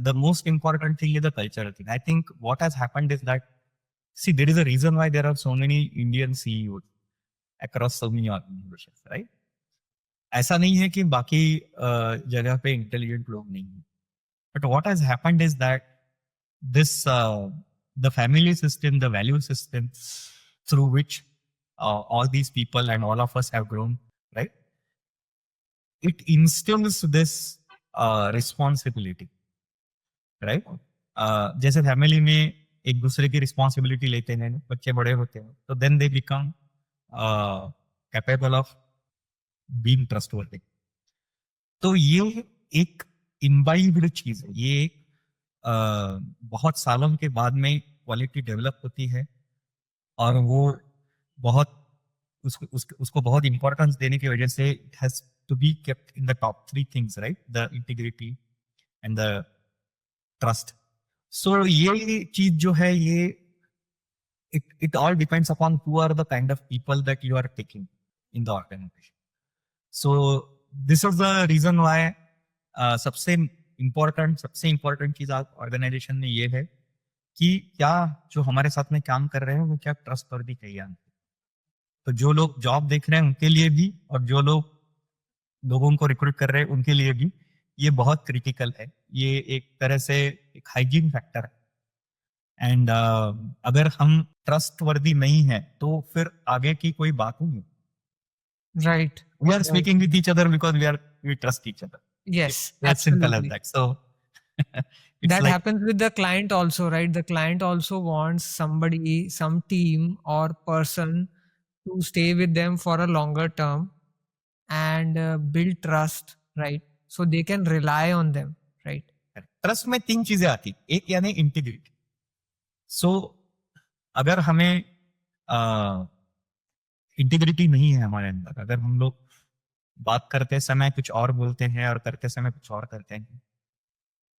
The most important thing is the cultural thing. I think what has happened is that, see, there is a reason why there are so many Indian CEOs across so many organizations, right? ऐसा नहीं है कि बाकी जगह पे intelligent लोग नहीं हैं, but what has happened is that this the family system, the value system through which all these people and all of us have grown, right? It instills this responsibility, right? जैसे family में एक दूसरे की responsibility लेते हैं, बच्चे बड़े होते हैं, तो then they become capable of being trustworthy. तो ये एक इनबाइब्ड चीज है, ये एक बहुत सालों के बाद में क्वालिटी डेवलप होती है, और वो बहुत उसको बहुत इंपॉर्टेंस देने की वजह से it has to be kept in the top 3 things, right? The integrity and the trust. So ये चीज जो है, ये it all depends upon who are the kind of people that you are taking in the organization. So this is the reason why सबसे important चीज organisation में ये है कि क्या जो हमारे साथ में काम कर रहे हैं वो क्या ट्रस्टवर्दी है या नहीं। तो जो लोग जॉब देख रहे हैं उनके लिए भी, और जो लोग लोगों को रिक्रूट कर रहे हैं उनके लिए भी ये बहुत क्रिटिकल है। ये एक तरह से एक हाइजीन फैक्टर है। एंड अगर हम ट्रस्टवर्दी नहीं है तो फिर आगे की कोई बात नहीं। Right, we are speaking with each other because we trust each other. yes, That's simple as absolutely. that. So it's That like, happens with the client also, right? The client also wants somebody, some team or person to stay with them for a longer term and build trust, right? So they can rely on them, right? Trust में 3 चीजें आती, एक यानी integrity. सो अगर हमें integrity नहीं है हमारे अंदर, अगर हम लोग बात करते समय कुछ और बोलते हैं और करते समय कुछ और करते हैं,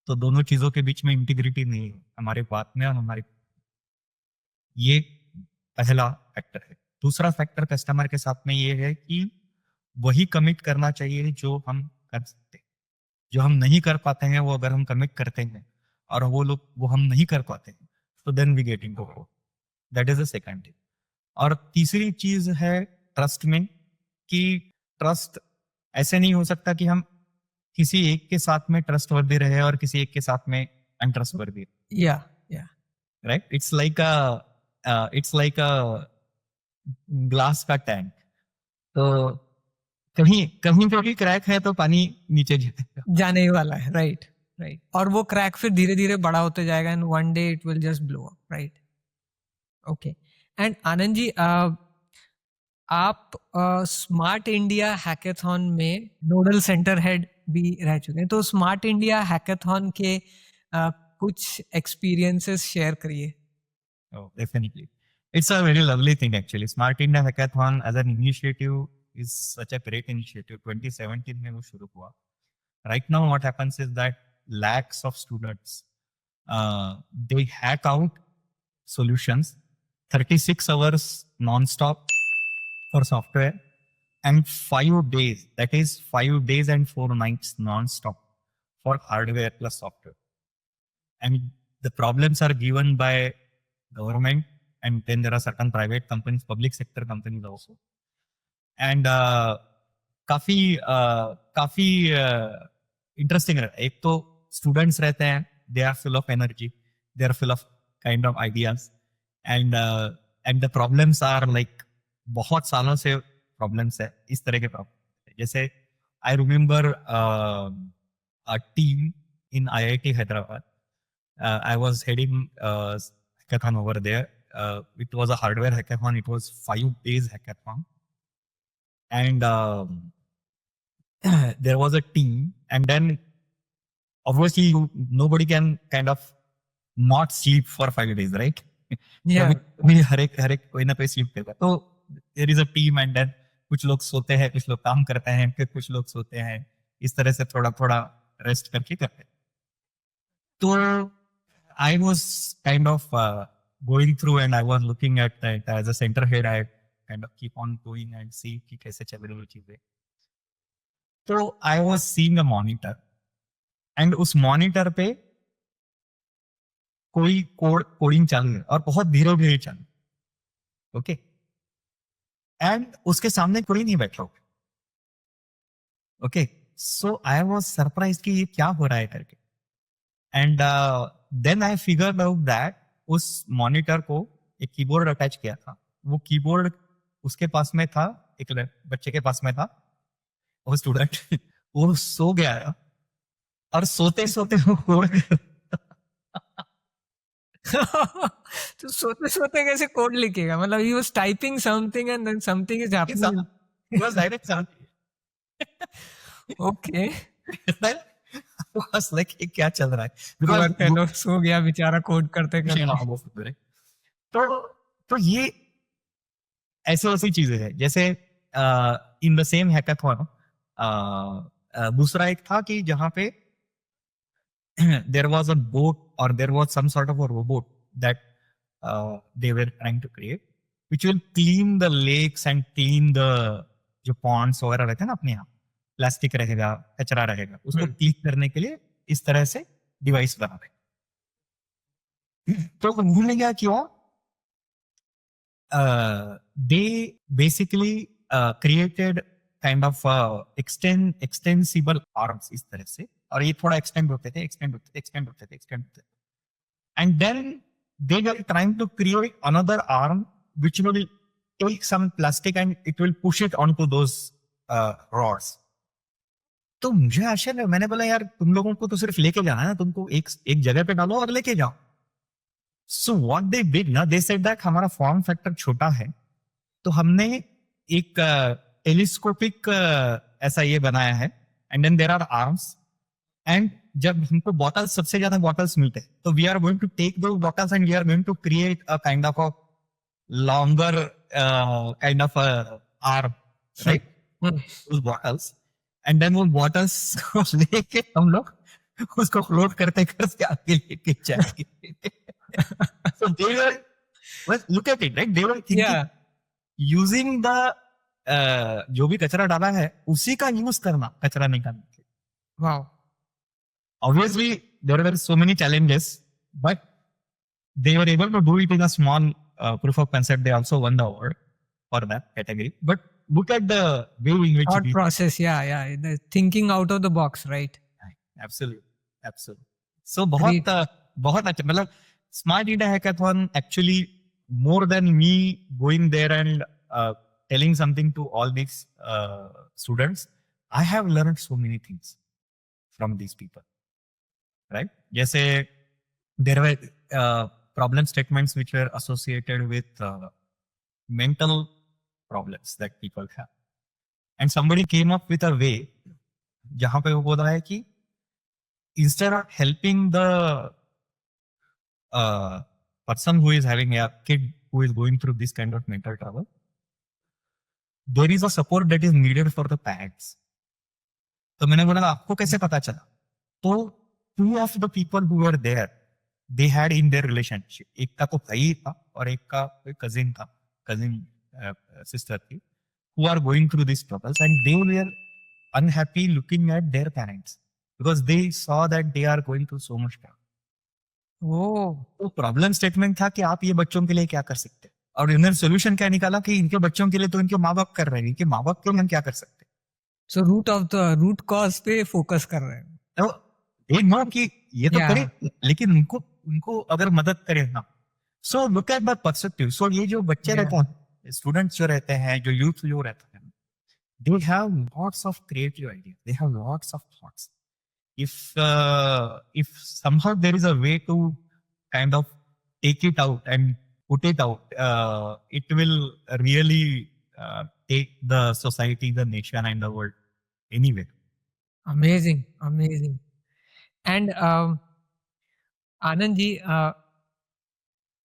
तो दोनों चीजों के बीच में इंटीग्रिटी नहीं है हमारे बात में और हमारे, ये पहला फैक्टर है। दूसरा फैक्टर कस्टमर के साथ में ये है कि वही कमिट करना चाहिए जो हम कर सकते हैं। जो हम नहीं कर पाते हैं वो अगर हम कमिट करते हैं और वो हम नहीं कर पाते हैं, तो देन वी गेट इनटू वो, that is the second thing. और तीसरी चीज है ट्रस्ट में, कि ट्रस्ट ऐसे नहीं हो सकता कि हम किसी एक के साथ में ट्रस्टवर्दी रहे और किसी एक के साथ में अनट्रस्टवर्दी। Yeah, yeah. Right? It's like a glass का टैंक। तो कहीं कहीं पे भी क्रैक है तो पानी नीचे गिरेगा। जाने ही वाला है, राइट, राइट। और वो क्रैक फिर धीरे धीरे बड़ा होते जाएगा and one day it will just blow up, right? Okay. And Anand ji, आप स्मार्ट इंडिया हैकेथॉन में नोडल सेंटर हेड भी रह चुके हैं, तो स्मार्ट इंडिया हैकेथॉन के कुछ एक्सपीरियंसेस शेयर करिए। Oh, definitely. It's a very lovely thing actually. Smart India Hackathon as an initiative is such a great initiative. 2017 में वो शुरू हुआ. Right now what happens is that lakhs of students, they hack out solutions, 36 hours non-stop for software, and 5 days, that is 5 days and 4 nights non-stop for hardware plus software. And the problems are given by government, and then there are certain private companies, public sector companies also. And काफी interesting रहता है। एक तो students रहते हैं, they are full of energy, they are full of kind of ideas, and the problems are like बहुत सालों से प्रॉब्लम्स है, इस तरह के प्रॉब्लम। जैसे I remember a team in IIT Hyderabad. I was heading hackathon over there. It was a hardware hackathon. It was 5 days hackathon. And there was a team. And then obviously nobody can kind of not sleep for 5 days, right? Yeah. कभी हर एक कोई ना कोई sleep करता है। तो there is a team, and then कुछ लोग सोते हैं, कुछ लोग काम करते हैं, फिर कुछ लोग सोते हैं, इस तरह से थोड़ा थोड़ा रेस्ट करके करते हैं। तो I was kind of going through and I was looking at that as a center head, I kind of keep on going and see कि कैसे चल रही है चीजें. तो I was seeing a monitor and उस monitor पे कोई कोडिंग चल रही है और बहुत धीरे धीरे चल रही. ओके, एंड उसके सामने कोई नहीं बैठा. Okay, so I was surprise कि ये क्या हो रहा है करके. And then I figured out that उस मॉनिटर को एक कीबोर्ड अटैच किया था. वो कीबोर्ड उसके पास में था, एक बच्चे के पास में था. वो स्टूडेंट वो सो गया और सोते सोते वो कोड तो सोते सोते कैसे कोड लिखेगा? मतलब he was typing something and then something is happening. was direct sound. Okay. was like ये क्या चल रहा है? Poor fellow, सो गया बेचारा कोड करते करते. तो ये ऐसे ऐसी चीजें हैं. जैसे इन द सेम हैकाथॉन दूसरा एक था कि जहां पे there was a boat or there was some sort of a robot that they were trying to create which will clean the lakes and clean the जो ponds वगैरह रहते हैं ना अपने यहाँ, प्लास्टिक रहेगा, कचरा रहेगा, उसको क्लीन करने के लिए इस तरह से डिवाइस बना रहे. तो उन्होंने क्या किया, they basically created kind of extensible arms इस तरह से, और ये थोड़ा एक्सटेंड होते थे. And then they were trying to create another arm which will take some plastic and it will push it onto those rods. तो मुझे आश्चर्य है, मैंने बोला यार तुम लोगों को तो सिर्फ लेके जाना है ना, तुमको एक जगह पे डालो और लेके जाओ. So what they did ना, they said that हमारा फॉर्म फैक्टर छोटा है, तो हमने एक टेलीस्कोपिक ऐसा ये बनाया है. And then there are arms, and जब हमको बॉटल्स, सबसे ज्यादा बॉटल्स मिलते हैं, तो we are going to take दो bottles and we are going to create a kind of a longer kind of arm, right, उस बॉटल्स. एंड देन वो बॉटल्स को लेके हम लोग उसको फ्लोट करते करते आगे लेके जाएंगे. So they were, well, look at it, right? They were thinking, using the जो भी कचरा डाला है उसी का यूज करना कचरा निकालने के. Wow. Obviously, there were so many challenges, but they were able to do it in a small proof of concept. They also won the award for that category. But look at the way in which thought process, yeah, the thinking out of the box, right? Absolutely. So बहुत अच्छा. मतलब Smart India Hackathon actually, more than me going there and telling something to all these students, I have learned so many things from these people, right? जैसे there were problem statements which were associated with mental problems that people have, and somebody came up with a way जहाँ पे वो बोल रहा है कि instead of helping the person who is having a kid who is going through this kind of mental trouble, there is a support that is needed for the parents. तो मैंने बोला आपको कैसे पता चला? तो two of the people who were there, they had in their relationship, एक का तो भाई था और एक का cousin था, cousin sister थी, who are going through these troubles, and they were unhappy looking at their parents because they saw that they are going through so much trouble. तो प्रॉब्लम स्टेटमेंट था कि आप ये बच्चों के लिए क्या कर सकते हैं, और इन्होंने सोल्यूशन क्या निकाला कि इनके बच्चों के लिए तो इनके माँ बाप कर रहे हैं, इनके माँ बाप के लिए हम क्या कर सकते हैं. सो रूट कॉज पे फोकस कर रहे हैं. तो एक नो कि ये तो करे, लेकिन उनको अगर मदद करे ना. So look at the perspective. So ये जो बच्चे रहते हैं, स्टूडेंट्स जो रहते हैं, जो यूथ जो रहते हैं, they have lots of creative idea, they have lots of thoughts. If somehow there is a way to kind of take it out and put it out, it will really take the society, the nation and the world anywhere. Amazing. And आनंद जी,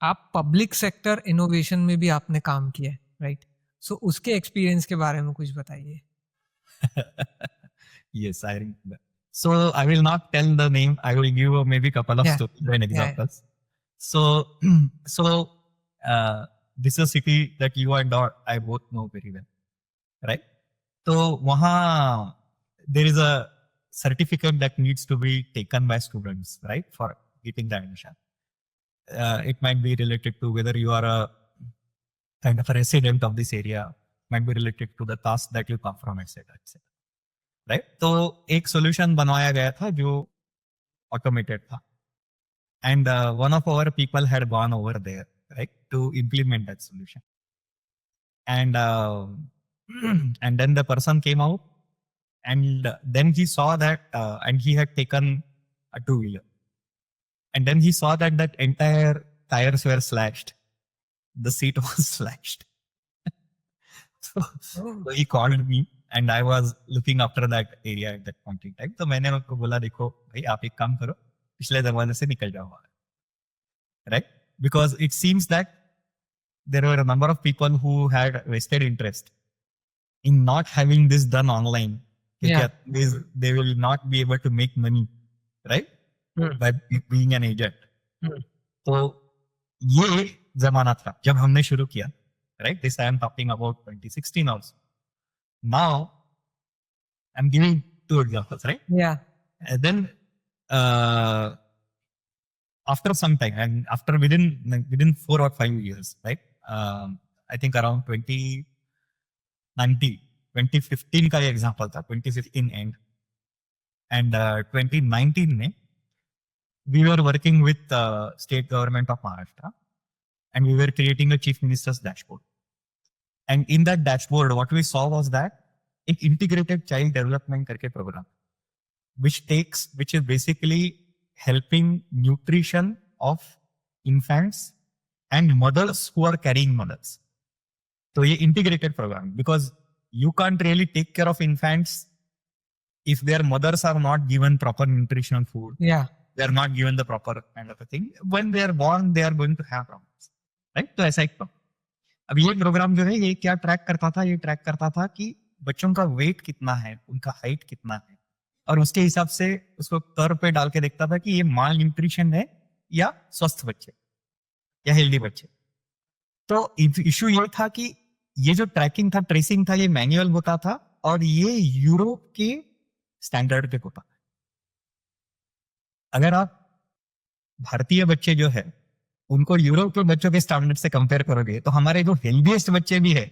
आप public sector innovation में भी आपने काम किया है, right? सो उसके experience के बारे में कुछ बताइए. Yes, I remember. So I will not tell the name. I will give maybe couple of stories and examples. So, so this is a city that you and I both know very well, right? So वहाँ there is a certificate that needs to be taken by students, right, for getting the admission. It might be related to whether you are a kind of a resident of this area, might be related to the caste that you come from, etc., etc. Right? तो एक solution बनवाया गया था जो automated था. And one of our people had gone over there, right, to implement that solution. And and then the person came out, and then he saw that, and he had taken a two-wheeler, and then he saw that that entire tires were slashed, the seat was slashed. So he called me, and I was looking after that area at that point in time. तो मैंने उनको बोला, देखो भाई आप एक काम करो, पिछले दरवाजे से निकल जाओ, right? Because it seems that there were a number of people who had vested interest in not having this done online. Yeah. They will not be able to make money, right? By being an agent. तो ये जमाना था जब हमने शुरू किया, right? This I am talking about 2016 also. Now I'm giving two examples, right? Yeah. And then after some time, and after within 4 or 5 years, right? I think around 2015 का ये example था, 2015 end, and 2019 में we were working with state government of Maharashtra, and we were creating a chief minister's dashboard. And in that dashboard, what we saw was that एक integrated child development करके program, which is basically helping nutrition of infants and mothers who are carrying mothers. So ये integrated program, because you can't really take care of infants if their mothers are not given proper nutritional food. Yeah. They are not given the proper kind of a thing. When they are born, they are going to have problems, right? तो ऐसा एक problem. अब ये programme जो है ये क्या track करता था? ये ट्रैक करता था कि बच्चों का वेट कितना है, उनका हाइट कितना है, और उसके हिसाब से उसको कर्व पे डाल के देखता था कि ये माल न्यूट्रिशन है या स्वस्थ बच्चे या हेल्दी बच्चे. तो इशू ये था कि ये जो ट्रैकिंग था, ट्रेसिंग था, ये मैनुअल होता था और ये यूरोप के स्टैंडर्ड पे होता है. अगर आप भारतीय बच्चे जो है उनको यूरोप के बच्चों के स्टैंडर्ड से कंपेयर करोगे तो हमारे जो हेल्दीएस्ट बच्चे भी है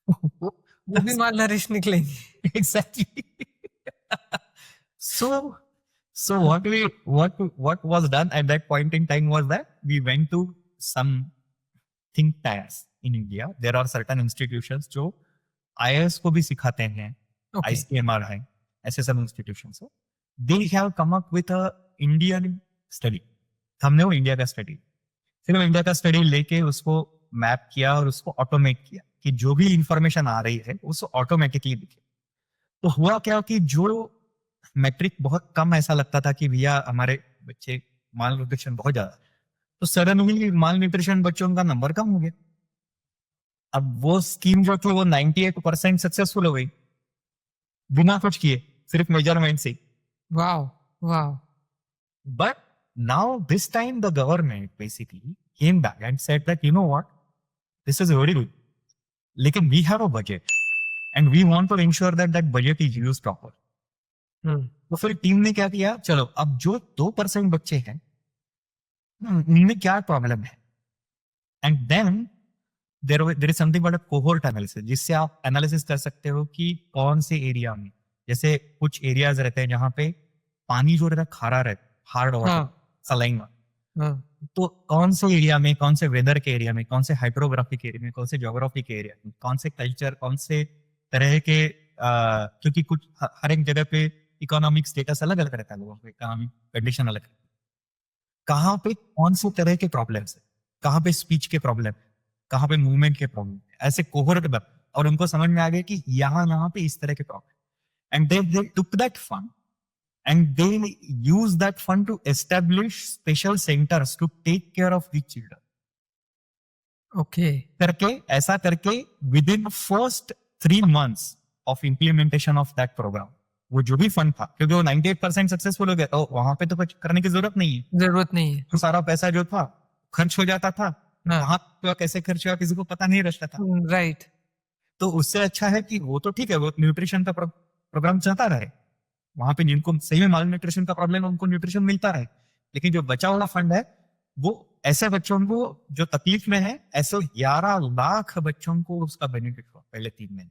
वो भी माल नरिश निकलेंगे. Exactly. So what was done at that point in time was that we went to some think tanks in India. There are certain institutions जो IAS को भी सिखाते हैं, ICMR है, ऐसे सब institutions. So they have come up with a Indian study. हमने वो इंडिया का स्टडी, सिर्फ इंडिया का स्टडी लेके उसको मैप किया और उसको ऑटोमेट किया कि जो भी इंफॉर्मेशन आ रही है उसको ऑटोमेटिकली दिखे. तो हुआ क्या कि जो मैट्रिक बहुत कम ऐसा लगता था कि भैया हमारे बच्चे माल न्यूट्रिशन बहुत ज्यादा, तो सडनली माल न्यूट्रिशन बच्चों का नंबर कम हो गया. अब वो स्कीम जो थी वो 98% सक्सेसफुल हो गई बिना कुछ किए, सिर्फ मेजरमेंट से. Wow wow. But now this time the government basically came back and said that, you know what, this is very good, लेकिन we have a budget and we want to ensure that that budget is used proper. तो फिर team ने क्या किया, चलो अब जो 2% बच्चे हैं उनमें क्या प्रॉब्लम है, and then there is something called cohort analysis, जिससे आप एनालिसिस कर सकते हो कि कौन से एरिया में, जैसे कुछ एरियाज रहते हैं जहां पे पानी जो रहता है खारा रहता है, हार्ड वाटर सलाइन, तो कौन से एरिया में, कौन से वेदर के एरिया में, कौन से हाइड्रोग्राफिक एरिया में, कौन से ज्योग्राफी के एरिया में, कौन से कल्चर, कौन से तरह के, क्योंकि कुछ हर एक जगह पे इकोनॉमिक स्टेटस अलग अलग रहता है, लोगों का इकोनॉमिक कंडीशन अलग, कहाँ पे कौन से तरह के प्रॉब्लम्स है, कहाँ पे स्पीच के प्रॉब्लम, कहाँ पे मूवमेंट के प्रॉब्लम, ऐसे कोहोर्ट में, और उनको समझ में आ गया कि यहाँ पे इस तरह के problem, and they took that fund and they use that fund to establish special centers to take care of these children. Okay. ऐसा करके within first 3 months of implementation of that program, वो जो भी फंड था, क्योंकि वो 98% successful हो गया, तो वहां पे तो कुछ करने की जरूरत नहीं है. तो सारा पैसा जो था खर्च हो जाता था, हाँ, वहां पे कैसे खर्च हुआ किसी को पता नहीं रहता था। राइट। तो उससे अच्छा है कि वो तो ठीक है, वो न्यूट्रिशन का प्रोग्राम चलता रहे, वहां पे जिनको सही में माल न्यूट्रिशन का प्रॉब्लम है उनको न्यूट्रिशन मिलता रहे, लेकिन जो बचा हुआ फंड है वो ऐसे बच्चों को जो तकलीफ में है, ऐसे 11 लाख बच्चों को उसका बेनिफिट हुआ पहले 3 महीने।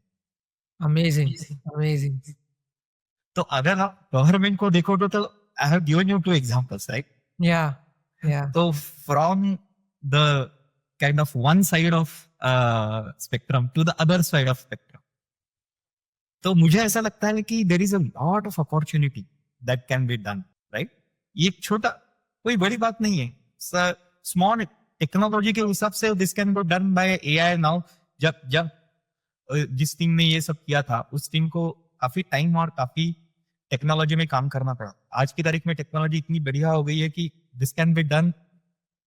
Amazing, amazing. तो अगर आप गवर्नमेंट को देखोगे तो I have given you 2 examples, right? Yeah, yeah, तो from the kind of one side of spectrum to the other side of spectrum, तो मुझे ऐसा लगता है कि there is a lot of opportunity that can be done, right? ये एक छोटा, कोई बड़ी बात नहीं है, स्मॉल टेक्नोलॉजी के हिसाब से this can be done by AI now. जब जब जिस टीम ने ये सब किया था उस टीम को काफी टाइम और काफी टेक्नोलॉजी में काम करना पड़ा। आज की तारीख में टेक्नोलॉजी इतनी बढ़िया हो गई है कि this can be done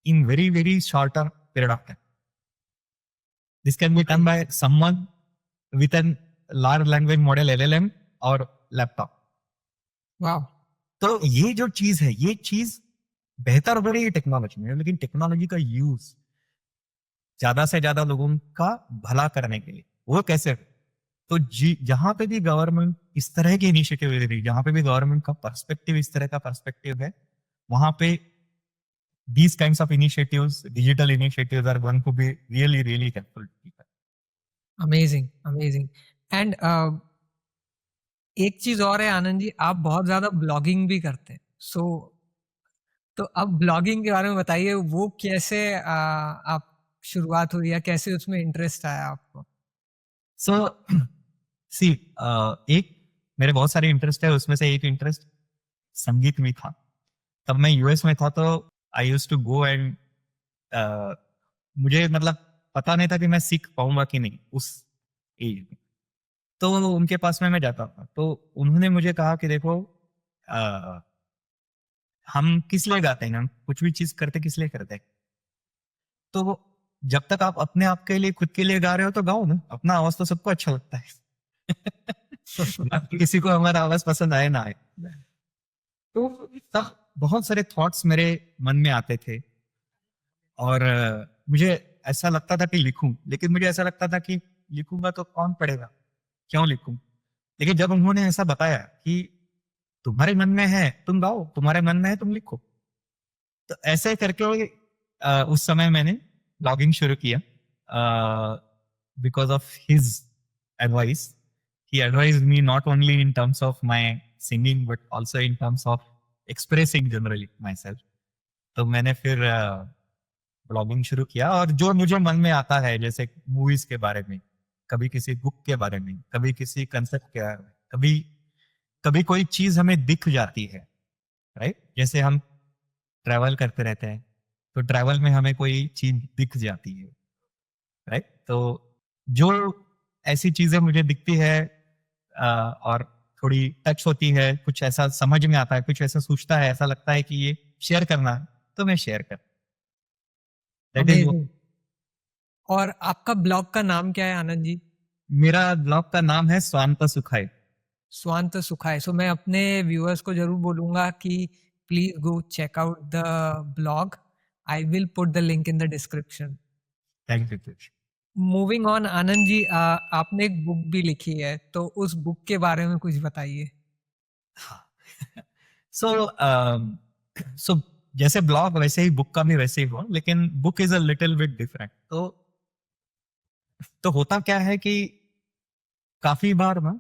in very very shorter period of time. This can be done by someone with an large language model LLM और लैपटॉप। वाह, तो ये जो चीज है, ये चीज बेहतर हो रही है टेक्नोलॉजी में, लेकिन टेक्नोलॉजी का यूज ज्यादा से ज्यादा लोगों का भला करने के लिए वो कैसे? तो जहां पे भी गवर्नमेंट इस तरह की इनिशिएटिव ले रही, जहां पे भी गवर्नमेंट का पर्सपेक्टिव इस तरह का पर्सपेक्टिव है, वहां पे these kinds of initiatives, digital initiatives are going to be really, really helpful to people. Amazing, amazing. And एक चीज और है आनंद जी, आप बहुत ज्यादा ब्लॉगिंग भी करते हैं। सो तो अब ब्लॉगिंग के बारे में बताइए, वो कैसे आप शुरुआत हुई या कैसे उसमें इंटरेस्ट आया आपको? So, see, एक मेरे बहुत सारे इंटरेस्ट है, उसमें से एक इंटरेस्ट संगीत में था। तब मैं यूएस में था तो I used to go and मुझे मतलब पता नहीं था कि मैं सीख पाऊंगा कि नहीं उस एज में। तो उनके पास में मैं जाता था, तो उन्होंने मुझे कहा कि देखो, हम किस लिए गाते हैं, हम कुछ भी चीज करते किस लिए करते हैं? तो जब तक आप अपने आप के लिए, खुद के लिए गा रहे हो तो गाओ ना, अपना आवाज तो सबको अच्छा लगता है। किसी को हमारा आवाज पसंद आए ना आए। तो तब बहुत सारे थॉट्स मेरे मन में आते थे और मुझे ऐसा लगता था कि लिखूं, लेकिन मुझे ऐसा लगता था कि लिखूंगा तो कौन पढ़ेगा, क्यों लिखूं? लेकिन जब उन्होंने ऐसा बताया कि तुम्हारे मन में है तुम गाओ, तुम्हारे मन में है तुम लिखो, तो ऐसे करके उस समय मैंने ब्लॉगिंग शुरू किया because of his advice. He advised me not only in terms of my singing but also in terms of expressing generally my self. तो मैंने फिर ब्लॉगिंग शुरू किया और जो मुझे मन में आता है, जैसे मूवीज के बारे में, कभी किसी बुक के बारे में, कभी किसी कंसेप्ट के बारे में, कभी कभी कोई चीज हमें दिख जाती है, राइट? जैसे हम ट्रैवल करते रहते हैं तो ट्रैवल में हमें कोई चीज दिख जाती है, राइट? तो जो ऐसी चीजें मुझे दिखती है और थोड़ी टच होती है, कुछ ऐसा समझ में आता है, कुछ ऐसा सोचता है, ऐसा लगता है कि ये शेयर करना है, तो मैं शेयर कर। That is. अमेजिंग। और आपका ब्लॉग का नाम क्या है आनंद जी? मेरा ब्लॉग का नाम है स्वांत सुखाय। स्वांत सुखाय। सो मैं अपने व्यूअर्स को जरूर बोलूंगा कि please go check out the blog. I will put the link in the description. Thank you. Moving on Anand ji, आपने एक बुक भी लिखी है, तो उस बुक के बारे में कुछ बताइए। सो सो जैसे ब्लॉग वैसे ही बुक का भी वैसे ही हुआ, लेकिन book is a little bit different. तो होता क्या है कि काफी बार ना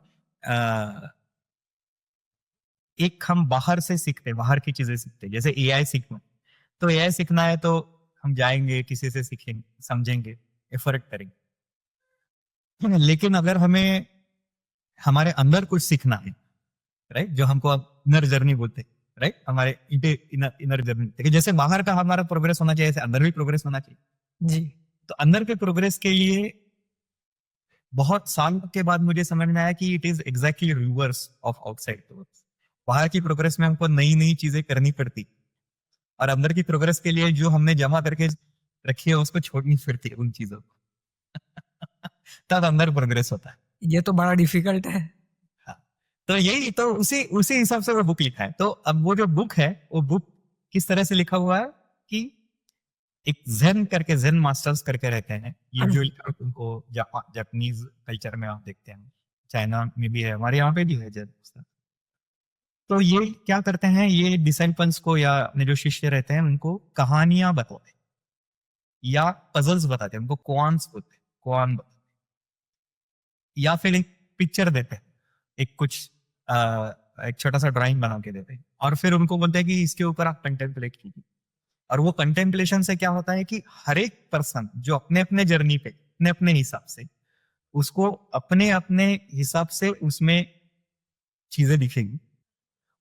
एक हम बाहर से सीखते, बाहर की चीजें सीखते, जैसे एआई सीखना। तो एआई सीखना है तो हम जाएंगे, किसी से सीखेंगे, समझेंगे, एफर्ट करेंगे। लेकिन अगर हमें हमारे अंदर कुछ सीखना है, राइट, जो हमको अब इनर जर्नी बोलते हैं, राइट, हमारे इनर जर्नी, देखिए जैसे बाहर का हमारा प्रोग्रेस होना चाहिए, ऐसे अंदर भी प्रोग्रेस होना चाहिए। जी। तो अंदर के प्रोग्रेस के लिए बहुत साल के बाद मुझे समझ में आया कि it is exactly reverse of outside progress. बाहर की प्रोग्रेस में हमको नई नई चीजें करनी पड़ती, और अंदर की प्रोग्रेस के लिए जो हमने जमा करके रखी है उसको छोड़नी पड़ती है, उन चीजों को। तब अंदर प्रोग्रेस होता है। ये तो बड़ा डिफिकल्ट है। हाँ। तो यही तो उसी उसी हिसाब से वो बुक लिखा है। तो अब वो जो बुक है, वो बुक किस तरह से लिखा हुआ है कि एक जेन करके, जेन मास्टर्स करके रहते हैं यूजुअली, उनको जापानीज कल्चर में आप देखते हैं, चाइना में भी है, हमारे यहाँ पे भी है जेन मास्टर। तो ये क्या करते हैं, ये डिसाइपल्स को या अपने जो शिष्य रहते हैं उनको कहानियां बताते हैं या पजल्स बताते हैं, उनको क्वान्स बोलते हैं, क्वान बताते हैं। या फिर एक पिक्चर देते हैं, एक कुछ एक छोटा सा ड्राइंग बना के देते हैं, और फिर उनको बोलते हैं कि इसके ऊपर आप कंटेम्पलेट कीजिए। और वो कंटेम्पलेशन से क्या होता है कि हर एक पर्सन जो अपने अपने जर्नी पे अपने अपने हिसाब से, उसको अपने अपने हिसाब से उसमें चीजें दिखेगी,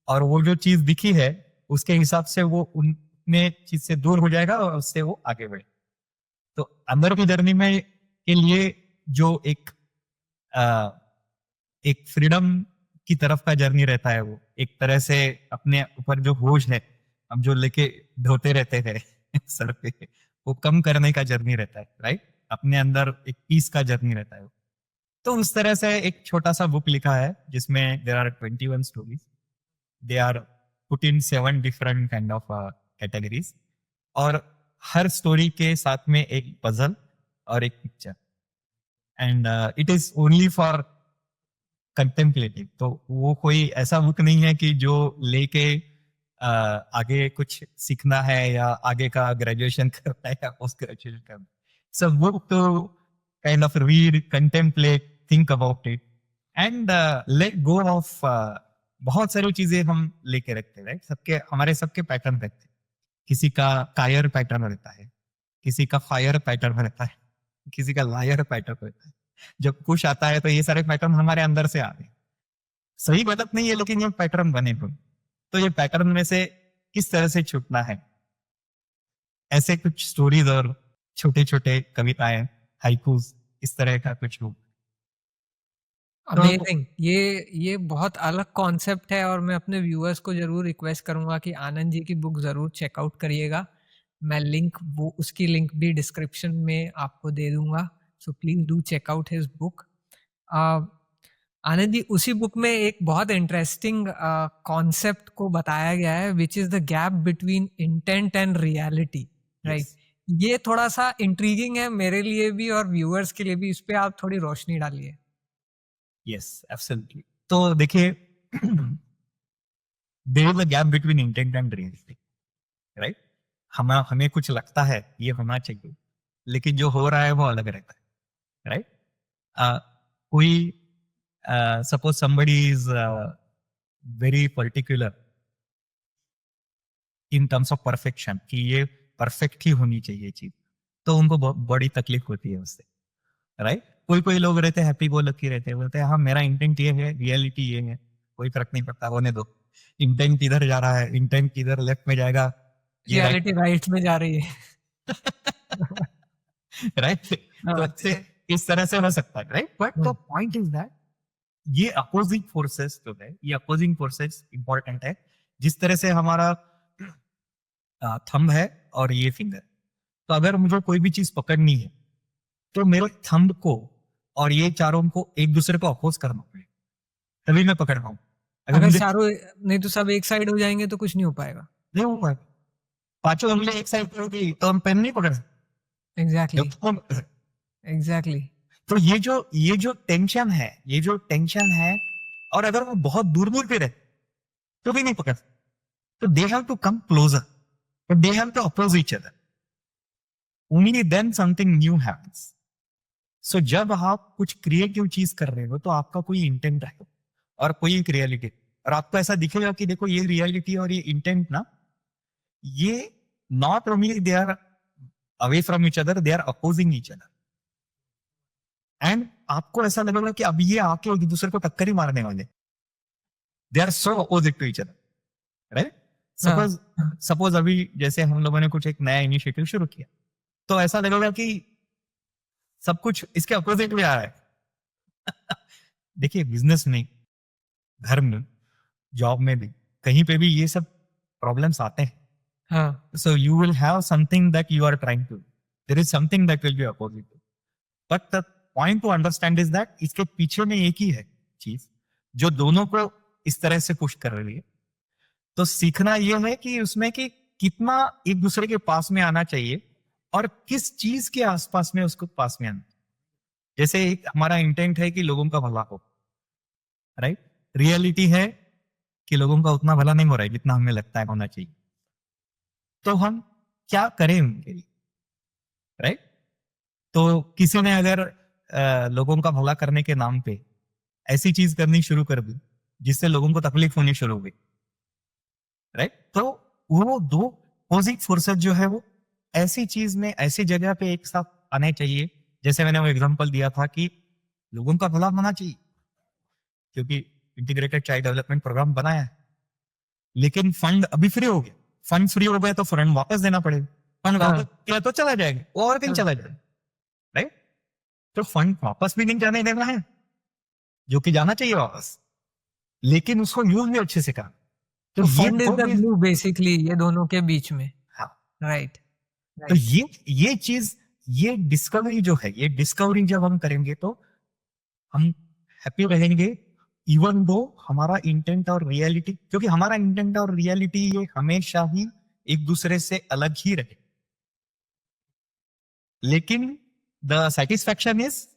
और वो जो चीज दिखी है उसके हिसाब से वो उनमें चीज से दूर हो जाएगा और उससे वो आगे बढ़े। तो अंदर की जर्नी में के लिए जो एक फ्रीडम की तरफ का जर्नी रहता है, वो एक तरह से अपने ऊपर जो बोझ है हम जो लेके ढोते रहते हैं सर पे, वो कम करने का जर्नी रहता है, राइट। अपने अंदर एक पीस का जर्नी रहता है। तो उस तरह से एक छोटा सा बुक लिखा है जिसमें there are 21 stories, they are put in 7 different kind of categories, और हर स्टोरी के साथ में एक पजल और एक picture, and it is only for contemplative. तो वो कोई ऐसा बुक नहीं है कि जो लेके आगे कुछ सीखना है या आगे का ग्रेजुएशन करना है या पोस्ट ग्रेजुएशन करना है। सब बुक तो kind of read, contemplate, think about it and let go of बहुत सारी चीजें हम लेके रखते हैं, राइट। सबके हमारे सबके पैटर्न रहते हैं। किसी का कायर पैटर्न रहता है, किसी का फायर पैटर्न रहता है, किसी का लायर पैटर्न रहता है। जब कुछ आता है तो ये सारे पैटर्न हमारे अंदर से आ रहे हैं। सही गलत नहीं है, लेकिन ये पैटर्न बने हुए। तो ये पैटर्न में से किस तरह से छूटना है, ऐसे कुछ स्टोरीज और छोटे छोटे कविताएं, हाइकूज, इस तरह का कुछ बुक। अमेजिंग। ये बहुत अलग कॉन्सेप्ट है, और मैं अपने व्यूअर्स को जरूर रिक्वेस्ट करूंगा कि आनंद जी की बुक जरूर चेकआउट करिएगा। मैं उसकी लिंक भी डिस्क्रिप्शन में आपको दे दूंगा, so please do check out his book. Anand ji, उसी बुक में एक बहुत इंटरेस्टिंग कॉन्सेप्ट को बताया गया है, which is the gap between intent and reality, right. ये थोड़ा सा इंट्रीगिंग है मेरे लिए भी और व्यूअर्स के लिए भी, इस पे आप थोड़ी रोशनी डालिए। Yes, absolutely. तो देखिए, there is a gap between intent and reality, right. हमें कुछ लगता है ये होना चाहिए, लेकिन जो हो रहा है वो अलग रहता है, राइट। कोई suppose somebody is very particular in terms of perfection, कि ये परफेक्ट ही होनी चाहिए चीज, तो उनको बहुत बड़ी तकलीफ होती है उससे, राइट। कोई कोई लोग रहते हैं हैप्पी गो लकी रहते हैं, बोलते हैं हाँ मेरा इंटेंट ये है, रियलिटी ये है, कोई फर्क नहीं पड़ता, होने दो। इंटेंट इधर जा रहा है, इंटेंट किधर लेफ्ट में जाएगा, ये रियलिटी राइट में जा रही है। राइट। तो अच्छे इस तरह से हो सकता है, right. But the point is that ये अपोजिंग फोर्सेस जो है, ये अपोजिंग फोर्सेस इंपॉर्टेंट है। जिस तरह से हमारा थंब है और ये फिंगर, तो अगर मुझे कोई भी चीज पकड़नी है तो मेरे थंब को और ये चारों को एक दूसरे को अपोज करना पड़ेगा, तभी मैं पकड़ पाऊं। अगर चारों नहीं तो सब एक साइड हो जाएंगे तो कुछ नहीं हो पाएगा। नहीं हो पाएगा। पांचों उंगली एक साइड पर होगी तो हम पेन नहीं पकड़ सकते। एग्जैक्टली। तो ये जो टेंशन है, और अगर वो बहुत दूर दूर पे रहे तो भी नहीं पकड़ सकते। तो they have to come closer, but they have to oppose each other. Only then something new happens. So जब आप कुछ क्रिएटिव चीज कर रहे हो तो आपका कोई इंटेंट है और कोई एक रियलिटी, और आपको ऐसा दिखेगा कि देखो ये रियलिटी और ये इंटेंट ना, ये not only they are away from each other, they are opposing each other. And आपको ऐसा लगेगा कि अब ये आके एक दूसरे को टक्कर ही मारने वाले, they are so opposite to each other, right. Suppose अभी जैसे हम लोगों ने कुछ एक नया इनिशिएटिव शुरू किया, तो ऐसा लगेगा कि सब कुछ इसके अपोजिट में आ रहा है। देखिए, बिजनेस में, घर में, जॉब में भी, कहीं पे भी ये सब प्रॉब्लम्स आते हैं। So you will have something that you are trying to, there is something that will be opposite, but the point to understand is that इसके पीछे में एक ही है चीज जो दोनों को इस तरह से पुश कर रही है। तो सीखना यह है कि उसमें कि कितना एक दूसरे के पास में आना चाहिए और किस चीज के आसपास में उसको पास में आना। जैसे एक हमारा इंटेंट है कि लोगों का भला हो, राइट। रियलिटी है कि लोगों का उतना भला नहीं हो रहा है जितना हमें लगता है होना चाहिए। तो हम क्या करें उनके लिए, राइट। तो किसी ने अगर लोगों का भला करने के नाम पे ऐसी चीज करनी शुरू कर दी जिससे लोगों को तकलीफ होनी शुरू हो गई, राइट। तो वो दो अपोजिट फोर्सेस जो है वो ऐसी चीज में, ऐसी जगह पे एक साथ आने चाहिए। जैसे मैंने वो एग्जांपल दिया था कि लोगों का भला होना चाहिए क्योंकि इंटीग्रेटेड चाइल्ड डेवलपमेंट प्रोग्राम बनाया है, लेकिन फंड अभी फ्री हो गया। फंड फ्री हो गया तो फंड वापस देना पड़ेगा। फंड हाँ। वापस किया तो चला जाएगा, वो और कहीं चला जाएगा, राइट। तो फंड वापस भी नहीं जाने देना है, जो कि जाना चाहिए वापस, लेकिन उसको यूज भी अच्छे से करना। तो ये फंड इज दो द चीज- ग्लू बेसिकली ये दोनों के बीच में। हाँ। राइट। तो ये चीज, ये डिस्कवरी जो है, ये डिस्कवरी जब हम करेंगे तो हम हैप्पी रहेंगे, इवन दो हमारा इंटेंट और रियलिटी, क्योंकि हमारा इंटेंट और रियलिटी ये हमेशा ही एक दूसरे से अलग ही रहे। लेकिन द सेटिस्फैक्शन इज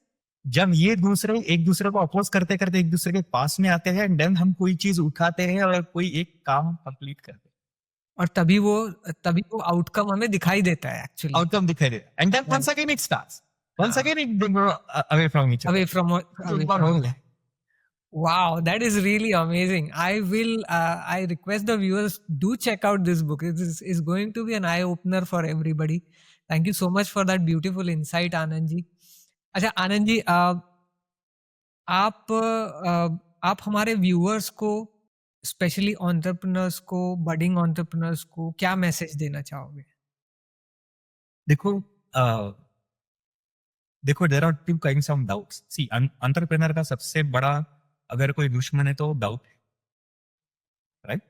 जब ये दूसरे एक दूसरे को अपोज करते करते एक दूसरे के पास में आते हैं, देन हम कोई चीज उठाते हैं और कोई एक काम कंप्लीट करते हैं, और तभी वो आउटकम हमें दिखाई देता है एक्चुअली। आउटकम दिखाई देता है, and then once again it starts, once again it go away from each away from other. Wow, that is really amazing. I request the viewers do check out this book. It is going to be an eye opener for everybody. Thank you so much for that beautiful insight, Anand ji. अच्छा आनंद जी, आप हमारे viewers को, specially entrepreneurs को, budding entrepreneurs को क्या message देना चाहोगे? देखो there are two kinds of doubts. See entrepreneur का सबसे बड़ा अगर कोई दुश्मन है तो डाउट है, right.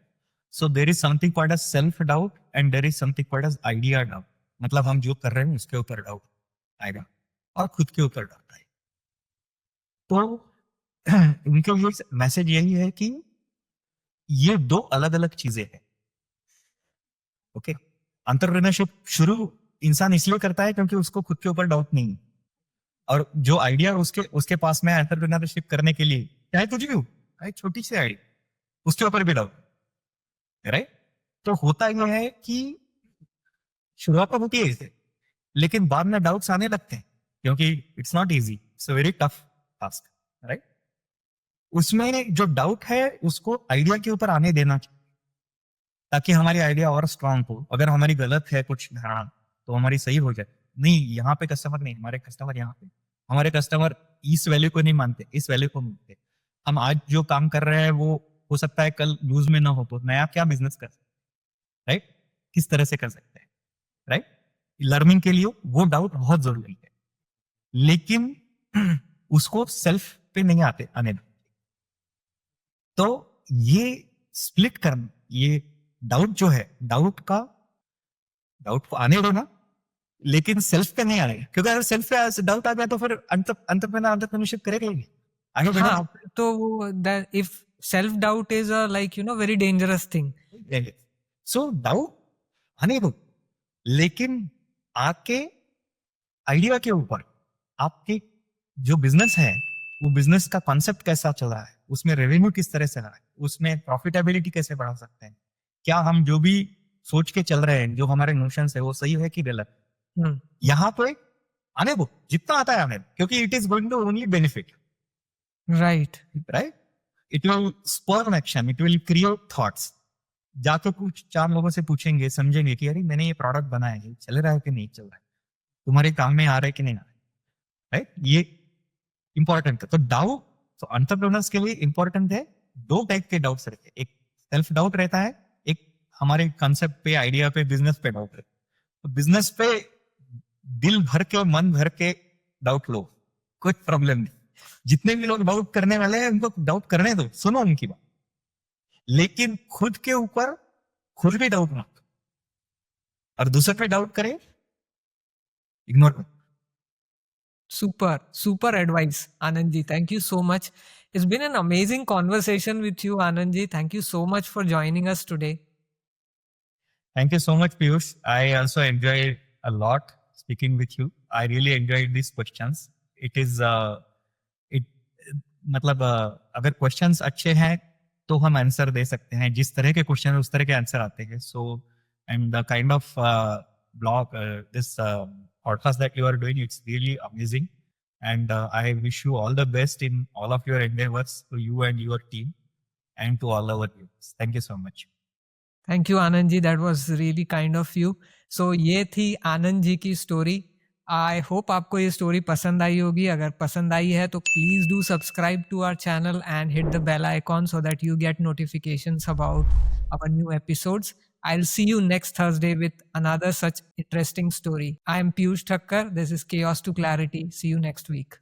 So there is something called as self doubt and there is something called as idea doubt. मतलब हम जो कर रहे हैं उसके ऊपर डाउट आएगा और खुद के ऊपर डाउट आएगा। तो उनके लिए मैसेज यही है कि ये दो अलग अलग चीजें हैं, ओके। एंटरप्रेन्योरशिप शुरू इंसान इसलिए करता है क्योंकि उसको खुद के ऊपर डाउट नहीं है, और जो आइडिया उसके पास में एंटरप्रेन्योरशिप करने के लिए, चाहे कुछ भी हो, चाहे छोटी सी आइडिया, उसके ऊपर भी डाउट, राइट। तो होता यह है कि शुरुआत तो होती है इसे, लेकिन बाद में डाउट्स आने लगते हैं क्योंकि it's not easy, it's a very tough task, right. उसमें जो डाउट है उसको आइडिया के ऊपर आने देना चाहिए ताकि हमारी आइडिया और स्ट्रांग हो। अगर हमारी गलत है कुछ धारणा तो हमारी सही हो जाए। नहीं, यहाँ पे कस्टमर नहीं, हमारे कस्टमर यहाँ पे, हमारे कस्टमर इस वैल्यू को नहीं मानते, इस वैल्यू को मानते। हम आज जो काम कर रहे हैं वो हो सकता है कल यूज में ना हो, तो नया क्या बिजनेस कर सकते हैं, राइट। किस तरह से कर सकते हैं, राइट। लर्निंग के लिए वो डाउट बहुत जरूरी है, लेकिन उसको सेल्फ पे नहीं आने दो। तो ये स्प्लिट करना, ये डाउट जो है, डाउट को आने दो ना, लेकिन सेल्फ पे नहीं आएगा, क्योंकि अगर सेल्फ पे डाउट आ गया तो फिर एंटरप्रेन्योरशिप करेगा ही आगे बढ़ेगा। हाँ, तो वो if self doubt is a like very dangerous thing. So doubt आने दो, लेकिन आपके आइडिया के ऊपर, आपके जो बिजनेस है वो बिजनेस का कॉन्सेप्ट कैसा चल रहा है, उसमें रेवेन्यू किस तरह से आ रहा है, उसमें प्रॉफिटेबिलिटी कैसे बढ़ा सकते हैं, क्या हम जो भी सोच के चल रहे हैं, जो हमारे नोशंस है वो सही है कि गलत। यहाँ पे आने दो, जितना आता है आने दो, क्योंकि it is going to only benefit, right. It will spur action, it will create thoughts. जाके कुछ 4 लोगों से पूछेंगे, समझेंगे कि अरे मैंने ये प्रोडक्ट बनाया है, चल रहा है कि नहीं चल रहा है, तुम्हारे काम में आ रहा है कि नहीं आ रहा है, राइट। ये इंपॉर्टेंट है। तो डाउट, तो एंटरप्रेन्योर्स के लिए इंपॉर्टेंट है। 2 टाइप के डाउट्स रहते हैं, एक सेल्फ डाउट रहता है, एक हमारे कंसेप्ट पे, आइडिया पे, बिजनेस पे डाउट रहता है। तो बिजनेस पे दिल भर के, मन भर के डाउट लो, कोई प्रॉब्लम नहीं। जितने भी लोग डाउट करने वाले हैं उनको डाउट करने दो, सुनो उनकी बात, लेकिन खुद के ऊपर खुद भी डाउट मत, और दूसरे पे डाउट करें, इग्नोर करो। Super advice, Anand ji. Thank you so much. It's been an amazing conversation with you, Anand ji. Thank you so much for joining us today. Thank you so much, Piyush. I also enjoyed a lot speaking with you. I really enjoyed these questions. It is it मतलब अगर questions अच्छे हैं तो हम answer दे सकते हैं. जिस तरह के क्वेश्चन उस तरह के आंसर आते हैं. So and the kind of blog this podcast that you are doing, it's really amazing. And I wish you all the best in all of your endeavors, to you and your team, and to all our viewers. Thank you so much. Thank you Anand ji, that was really kind of you. So ये थी आनंद जी की story. I hope आपको ये story पसंद आई होगी. अगर पसंद आई है तो please do subscribe to our channel and hit the bell icon so that you get notifications about our new episodes. I'll see you next Thursday with another such interesting story. I am Piyush Thakkar. This is Chaos to Clarity. See you next week.